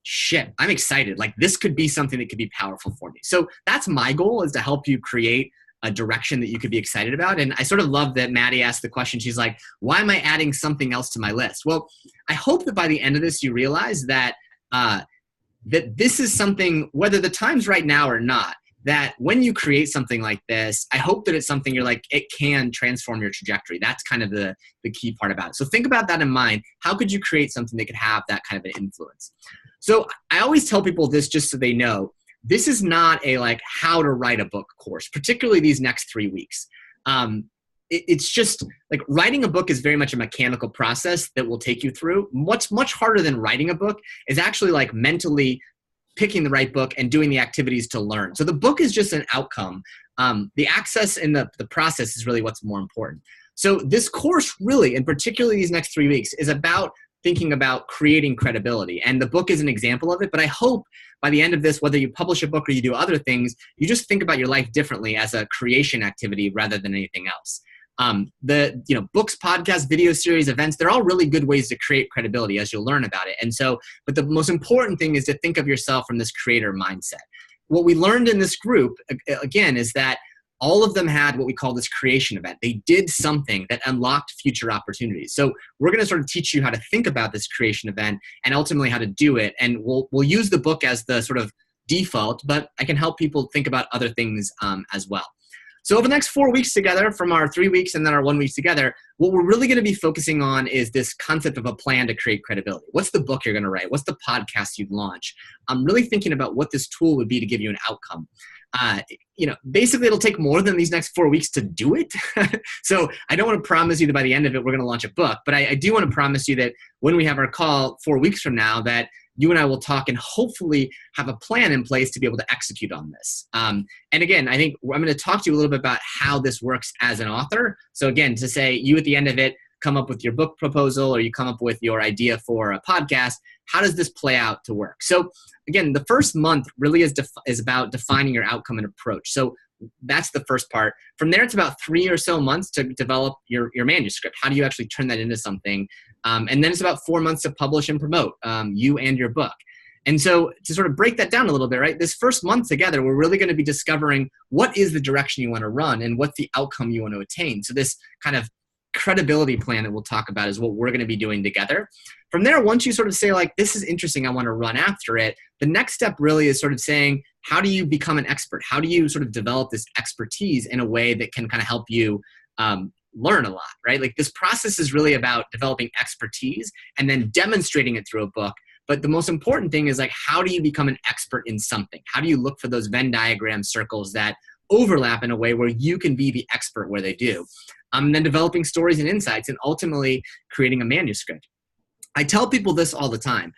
shit, I'm excited. Like this could be something that could be powerful for me. So that's my goal, is to help you create a direction that you could be excited about. And I sort of love that Maddie asked the question. She's like, why am I adding something else to my list? Well, I hope that by the end of this, you realize that that this is something, whether the time's right now or not, that when you create something like this, I hope that it's something you're like, it can transform your trajectory. That's kind of the key part about it. So think about that in mind. How could you create something that could have that kind of an influence? So I always tell people this just so they know, this is not a like how to write a book course, particularly these next 3 weeks. It's just like writing a book is very much a mechanical process that will take you through. What's much harder than writing a book is actually like mentally picking the right book and doing the activities to learn. So the book is just an outcome. The access and the process is really what's more important. So this course really, and particularly these next 3 weeks, is about thinking about creating credibility. And the book is an example of it, but I hope by the end of this, whether you publish a book or you do other things, you just think about your life differently as a creation activity rather than anything else. Books, podcasts, video series, events, they're all really good ways to create credibility as you'll learn about it. And so, but the most important thing is to think of yourself from this creator mindset. What we learned in this group, again, is that all of them had what we call this creation event. They did something that unlocked future opportunities. So we're going to sort of teach you how to think about this creation event and ultimately how to do it. And we'll use the book as the sort of default, but I can help people think about other things as well. So over the next 4 weeks together, from our 3 weeks and then our 1 week together, what we're really going to be focusing on is this concept of a plan to create credibility. What's the book you're going to write? What's the podcast you'd launch? I'm really thinking about what this tool would be to give you an outcome. Basically it'll take more than these next 4 weeks to do it. So I don't want to promise you that by the end of it, we're going to launch a book, but I do want to promise you that when we have our call 4 weeks from now, that you and I will talk and hopefully have a plan in place to be able to execute on this. And again, I think I'm going to talk to you a little bit about how this works as an author. So again, to say you at the end of it, come up with your book proposal or you come up with your idea for a podcast, how does this play out to work? So again, the first month really is about defining your outcome and approach. So that's the first part. From there, it's about 3 or so months to develop your manuscript. How do you actually turn that into something And then it's about 4 months to publish and promote you and your book. And so to sort of break that down a little bit, right, this first month together, we're really going to be discovering what is the direction you want to run and what's the outcome you want to attain. So this kind of credibility plan that we'll talk about is what we're going to be doing together. From there, once you sort of say, like, this is interesting, I want to run after it, the next step really is sort of saying, how do you become an expert? How do you sort of develop this expertise in a way that can kind of help you learn a lot, right? Like, this process is really about developing expertise and then demonstrating it through a book. But the most important thing is, like, how do you become an expert in something? How do you look for those Venn diagram circles that overlap in a way where you can be the expert where they do? And then developing stories and insights and ultimately creating a manuscript. I tell people this all the time.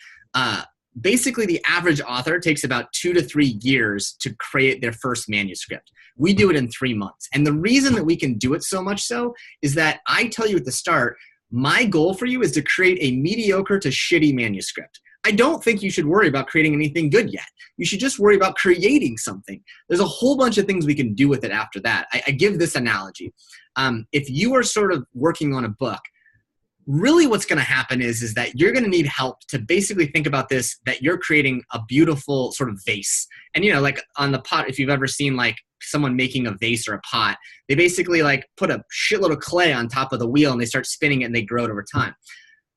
Basically, the average author takes about 2 to 3 years to create their first manuscript. We do it in 3 months. And the reason that we can do it so much so is that I tell you at the start, my goal for you is to create a mediocre to shitty manuscript. I don't think you should worry about creating anything good yet. You should just worry about creating something. There's a whole bunch of things we can do with it after that. I give this analogy. If you are sort of working on a book, really what's going to happen is that you're going to need help to basically think about this, that you're creating a beautiful sort of vase. And, you know, like on the pot, if you've ever seen like someone making a vase or a pot, they basically like put a shitload of clay on top of the wheel and they start spinning it and they grow it over time.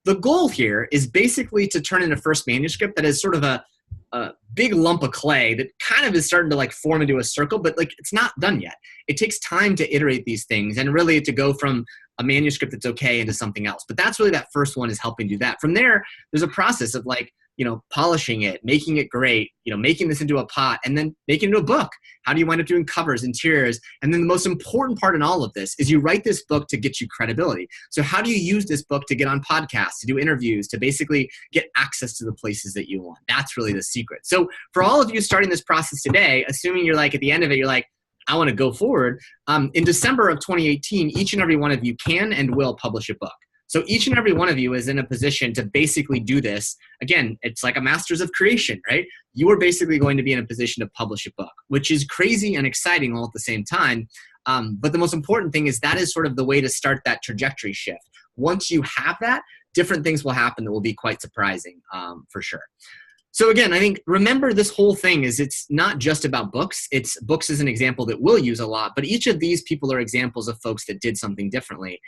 The goal here is basically to turn in a first manuscript that is sort of a big lump of clay that kind of is starting to like form into a circle, but like it's not done yet. It takes time to iterate these things and really to go from a manuscript that's okay into something else. But that's really that first one is helping do that. From there, there's a process of like, you know, polishing it, making it great, you know, making this into a pot and then making it into a book. How do you wind up doing covers, interiors? And then the most important part in all of this is you write this book to get you credibility. So how do you use this book to get on podcasts, to do interviews, to basically get access to the places that you want? That's really the secret. So for all of you starting this process today, assuming you're like at the end of it, you're like, I want to go forward. In December of 2018, each and every one of you can and will publish a book. So each and every one of you is in a position to basically do this. Again, it's like a masters of creation, right? You are basically going to be in a position to publish a book, which is crazy and exciting all at the same time. But the most important thing is that is sort of the way to start that trajectory shift. Once you have that, different things will happen that will be quite surprising for sure. So again, I think remember this whole thing is it's not just about books. It's books as an example that we'll use a lot, but each of these people are examples of folks that did something differently.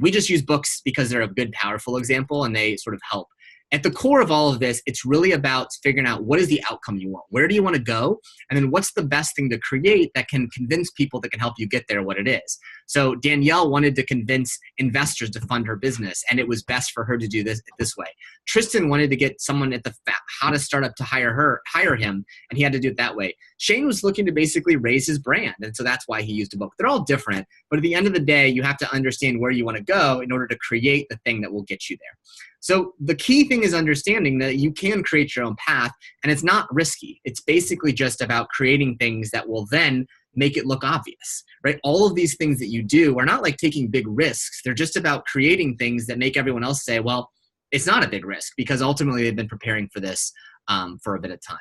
We just use books because they're a good, powerful example and they sort of help. At the core of all of this, it's really about figuring out what is the outcome you want? Where do you want to go? And then what's the best thing to create that can convince people that can help you get there what it is? So Danielle wanted to convince investors to fund her business, and it was best for her to do this way. Tristan wanted to get someone at the hottest startup to hire him, and he had to do it that way. Shane was looking to basically raise his brand, and so that's why he used a book. They're all different, but at the end of the day, you have to understand where you want to go in order to create the thing that will get you there. So the key thing is understanding that you can create your own path, and it's not risky. It's basically just about creating things that will then make it look obvious, right? All of these things that you do are not like taking big risks. They're just about creating things that make everyone else say, well, it's not a big risk because ultimately they've been preparing for this for a bit of time.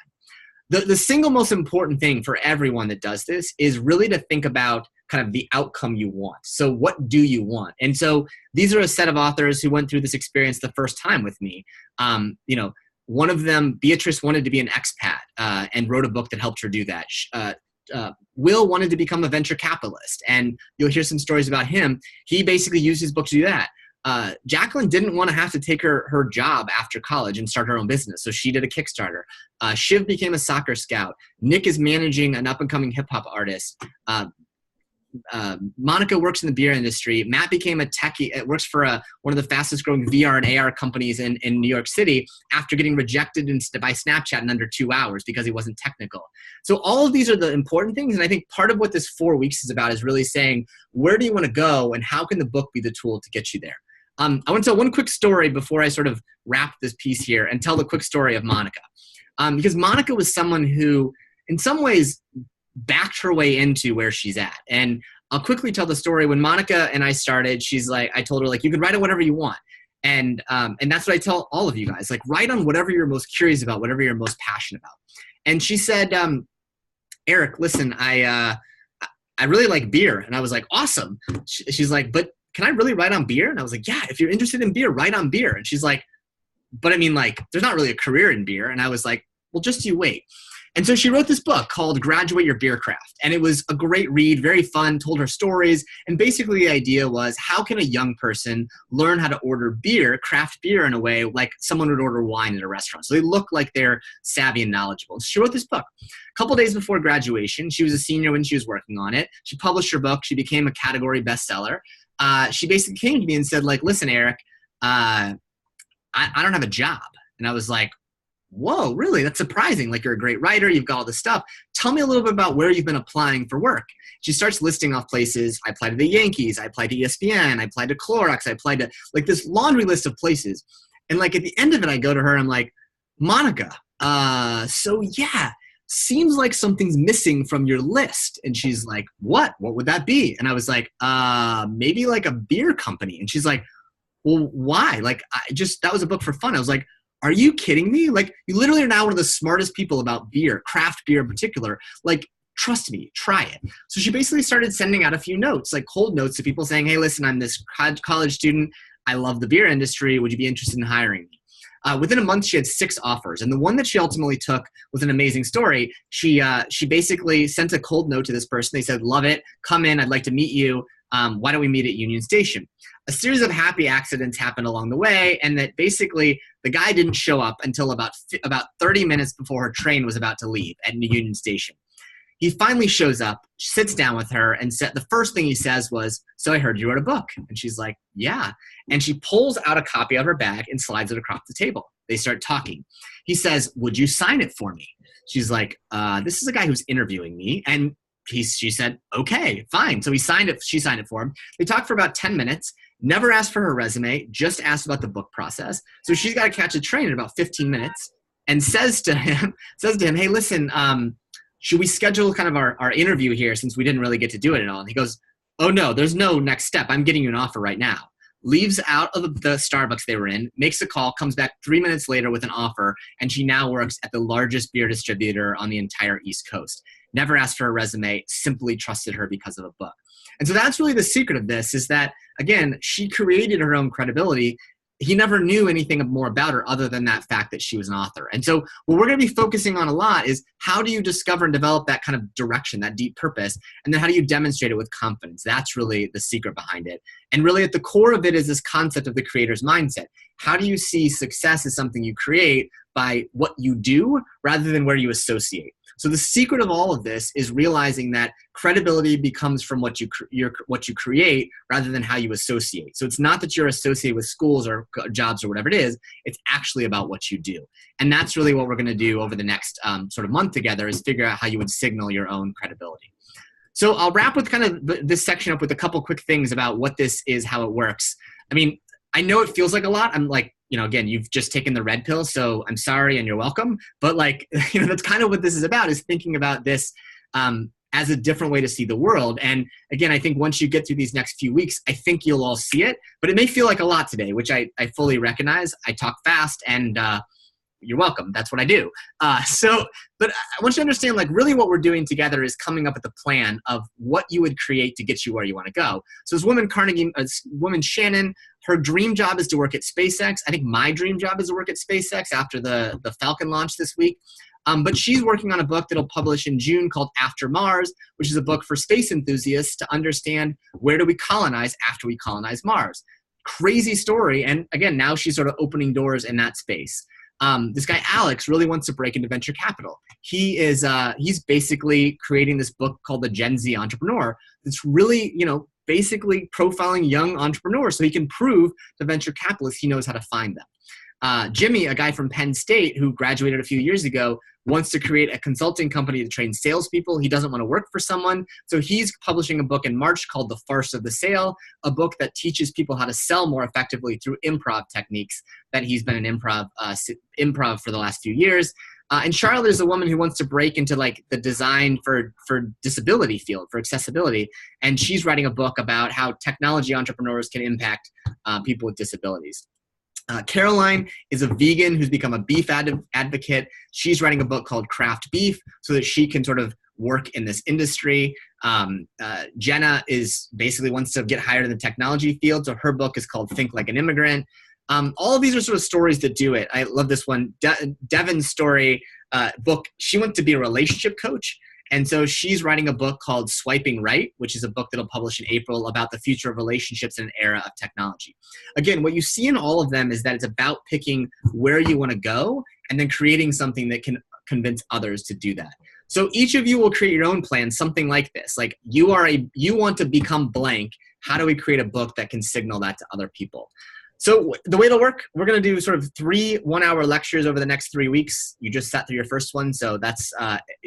The single most important thing for everyone that does this is really to think about kind of the outcome you want. So what do you want? And so these are a set of authors who went through this experience the first time with me. You know, one of them, Beatrice, wanted to be an expat and wrote a book that helped her do that. Will wanted to become a venture capitalist, and you'll hear some stories about him. He basically used his book to do that. Jacqueline didn't want to have to take her job after college and start her own business, so she did a Kickstarter. Shiv became a soccer scout. Nick is managing an up-and-coming hip-hop artist. Monica works in the beer industry. Matt became a techie. Works for one of the fastest growing VR and AR companies in New York City after getting rejected by Snapchat in under 2 hours because he wasn't technical. So all of these are the important things. And I think part of what this 4 weeks is about is really saying, where do you want to go and how can the book be the tool to get you there? I want to tell one quick story before I sort of wrap this piece here and tell the quick story of Monica. Because Monica was someone who, in some ways, backed her way into where she's at. And I'll quickly tell the story. When Monica and I started, she's like, I told her, like, you can write on whatever you want. And that's what I tell all of you guys, like, write on whatever you're most curious about, whatever you're most passionate about. And she said, Eric, listen, I really like beer. And I was like, awesome. She's like, but can I really write on beer? And I was like, yeah, if you're interested in beer, write on beer. And she's like, but I mean, like, there's not really a career in beer. And I was like, well, just you wait. And so she wrote this book called Graduate Your Beer Craft. And it was a great read, very fun, told her stories. And basically the idea was, how can a young person learn how to order beer, craft beer, in a way like someone would order wine at a restaurant? So they look like they're savvy and knowledgeable. So she wrote this book. A couple days before graduation, she was a senior when she was working on it. She published her book. She became a category bestseller. She basically came to me and said, like, listen, Eric, I don't have a job. And I was like, whoa, really? That's surprising. Like, you're a great writer. You've got all this stuff. Tell me a little bit about where you've been applying for work. She starts listing off places. I applied to the Yankees. I applied to ESPN. I applied to Clorox. I applied to, like, this laundry list of places. And, like, at the end of it, I go to her and I'm like, Monica, so yeah, seems like something's missing from your list. And she's like, what? What would that be? And I was like, maybe like a beer company. And she's like, well, why? Like, that was a book for fun. I was like, are you kidding me? Like, you literally are now one of the smartest people about beer, craft beer in particular. Like, trust me, try it. So she basically started sending out a few notes, like cold notes to people saying, hey, listen, I'm this college student. I love the beer industry. Would you be interested in hiring me? Within a month, she had 6 offers. And the one that she ultimately took was an amazing story. She basically sent a cold note to this person. They said, love it. Come in. I'd like to meet you. Why don't we meet at Union Station? A series of happy accidents happened along the way, and that basically the guy didn't show up until about 30 minutes before her train was about to leave at Union Station. He finally shows up, sits down with her, and the first thing he says was, so I heard you wrote a book. And she's like, yeah. And she pulls out a copy out of her bag and slides it across the table. They start talking. He says, would you sign it for me? She's like, this is a guy who's interviewing me. And she said, okay, fine. So he signed it. She signed it for him. They talked for about 10 minutes, never asked for her resume, just asked about the book process. So she's got to catch a train in about 15 minutes and says to him, hey, listen, should we schedule kind of our interview here since we didn't really get to do it at all? And he goes, oh no, there's no next step. I'm getting you an offer right now. Leaves out of the Starbucks they were in, makes a call, comes back 3 minutes later with an offer, and she now works at the largest beer distributor on the entire East Coast. Never asked for a resume, simply trusted her because of a book. And so that's really the secret of this, is that, again, she created her own credibility. He never knew anything more about her other than that fact that she was an author. And so what we're going to be focusing on a lot is, how do you discover and develop that kind of direction, that deep purpose, and then how do you demonstrate it with confidence? That's really the secret behind it. And really at the core of it is this concept of the creator's mindset. How do you see success as something you create by what you do rather than where you associate? So the secret of all of this is realizing that credibility becomes from what you create rather than how you associate. So it's not that you're associated with schools or jobs or whatever it is. It's actually about what you do. And that's really what we're going to do over the next sort of month together, is figure out how you would signal your own credibility. So I'll wrap with kind of this section up with a couple quick things about what this is, how it works. I mean, I know it feels like a lot. I'm like, again, you've just taken the red pill, so I'm sorry and you're welcome. But like, that's kind of what this is about, is thinking about this as a different way to see the world. And again, I think once you get through these next few weeks, I think you'll all see it. But it may feel like a lot today, which I fully recognize. I talk fast, and you're welcome. That's what I do. But I want you to understand, like, really what we're doing together is coming up with a plan of what you would create to get you where you want to go. So this woman Shannon, her dream job is to work at SpaceX. I think my dream job is to work at SpaceX after the Falcon launch this week. But she's working on a book that'll publish in June called After Mars, which is a book for space enthusiasts to understand, where do we colonize after we colonize Mars? Crazy story. And again, now she's sort of opening doors in that space. This guy Alex really wants to break into venture capital. He's basically creating this book called The Gen Z Entrepreneur. It's really, basically profiling young entrepreneurs so he can prove to venture capitalists he knows how to find them. Jimmy, a guy from Penn State who graduated a few years ago, wants to create a consulting company to train salespeople. He doesn't want to work for someone. So he's publishing a book in March called The Farce of the Sale, a book that teaches people how to sell more effectively through improv techniques, that he's been in improv for the last few years. And Charlotte is a woman who wants to break into like the design for disability field, for accessibility. And she's writing a book about how technology entrepreneurs can impact people with disabilities. Caroline is a vegan who's become a beef advocate. She's writing a book called Craft Beef so that she can sort of work in this industry. Jenna is basically wants to get hired in the technology field. So her book is called Think Like an Immigrant. All of these are sort of stories that do it. I love this one. Devin's story book, she went to be a relationship coach. And so she's writing a book called Swiping Right, which is a book that'll publish in April about the future of relationships in an era of technology. Again, what you see in all of them is that it's about picking where you want to go and then creating something that can convince others to do that. So each of you will create your own plan, something like this. Like you want to become blank. How do we create a book that can signal that to other people? So the way it'll work, we're going to do sort of 3 one-hour lectures over the next 3 weeks. You just sat through your first one, so that's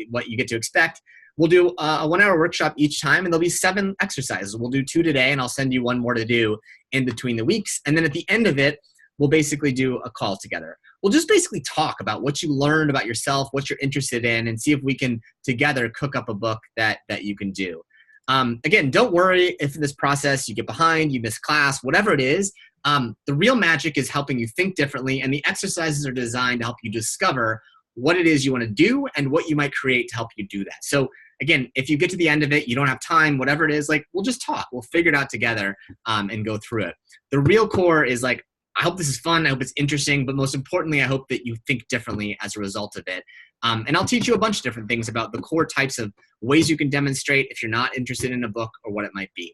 what you get to expect. We'll do a 1-hour workshop each time, and there'll be 7 exercises. We'll do 2 today, and I'll send you 1 more to do in between the weeks. And then at the end of it, we'll basically do a call together. We'll just basically talk about what you learned about yourself, what you're interested in, and see if we can together cook up a book that you can do. Again, don't worry if in this process you get behind, you miss class, whatever it is. The real magic is helping you think differently, and the exercises are designed to help you discover what it is you want to do and what you might create to help you do that. So again, if you get to the end of it, you don't have time, whatever it is, like we'll just talk. We'll figure it out together and go through it. The real core is like, I hope this is fun. I hope it's interesting, but most importantly, I hope that you think differently as a result of it. And I'll teach you a bunch of different things about the core types of ways you can demonstrate if you're not interested in a book or what it might be.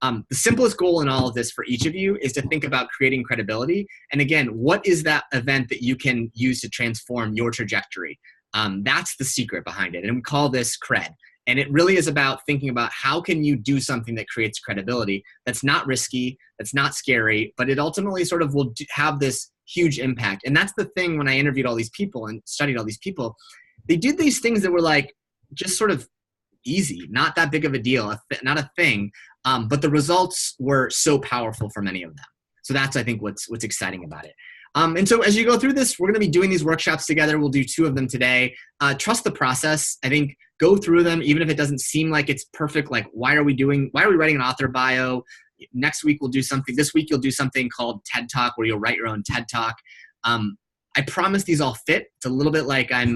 The simplest goal in all of this for each of you is to think about creating credibility. And again, what is that event that you can use to transform your trajectory? That's the secret behind it. And we call this cred. And it really is about thinking about how can you do something that creates credibility that's not risky, that's not scary, but it ultimately sort of will have this huge impact. And that's the thing when I interviewed all these people and studied all these people, they did these things that were like just sort of easy, not that big of a deal, not a thing, but the results were so powerful for many of them. So that's, I think, what's exciting about it. And so as you go through this, we're going to be doing these workshops together. We'll do 2 of them today. Trust the process. I think go through them, even if it doesn't seem like it's perfect. Like, why are we writing an author bio? Next week we'll do something. This week you'll do something called TED Talk, where you'll write your own TED Talk. I promise these all fit. It's a little bit like I'm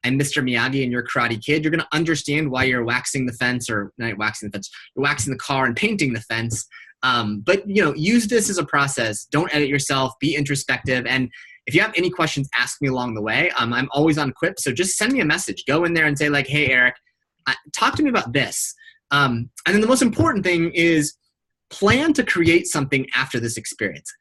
Mr. Miyagi and you're Karate Kid. You're going to understand why you're waxing the fence, or not waxing the fence. You're waxing the car and painting the fence. But use this as a process. Don't edit yourself. Be introspective. And if you have any questions, ask me along the way. I'm always on Quip, so just send me a message. Go in there and say like, "Hey, Eric, talk to me about this." And then the most important thing is plan to create something after this experience.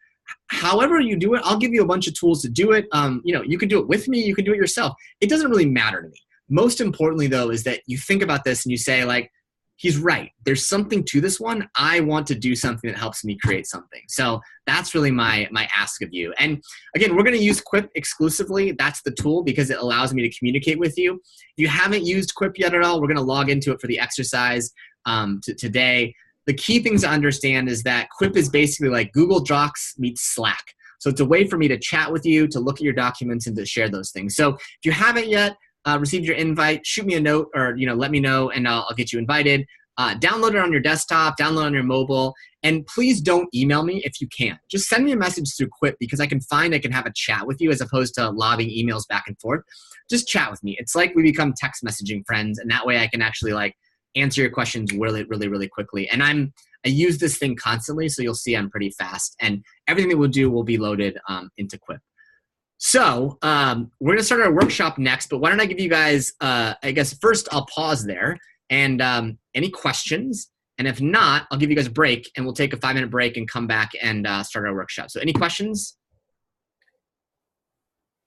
However you do it, I'll give you a bunch of tools to do it. You can do it with me. You can do it yourself. It doesn't really matter to me. Most importantly, though, is that you think about this and you say like, he's right. There's something to this one. I want to do something that helps me create something. So that's really my ask of you. And again, we're going to use Quip exclusively. That's the tool because it allows me to communicate with you. If you haven't used Quip yet at all, we're going to log into it for the exercise today. The key things to understand is that Quip is basically like Google Docs meets Slack. So it's a way for me to chat with you, to look at your documents, and to share those things. So if you haven't yet received your invite, shoot me a note or let me know and I'll get you invited. Download it on your desktop, download it on your mobile, and please don't email me if you can. Just send me a message through Quip because I can have a chat with you as opposed to lobbing emails back and forth. Just chat with me. It's like we become text messaging friends, and that way I can actually like answer your questions really, really, really quickly. And I use this thing constantly, so you'll see I'm pretty fast. And everything that we'll do will be loaded into Quip. So we're going to start our workshop next, but why don't I give you guys, I guess first I'll pause there and any questions? And if not, I'll give you guys a break and we'll take a 5-minute break and come back and start our workshop. So any questions?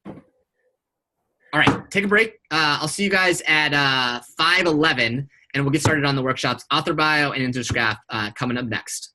All right, take a break. I'll see you guys at 5:11 and we'll get started on the workshops, author bio and Interscraft coming up next.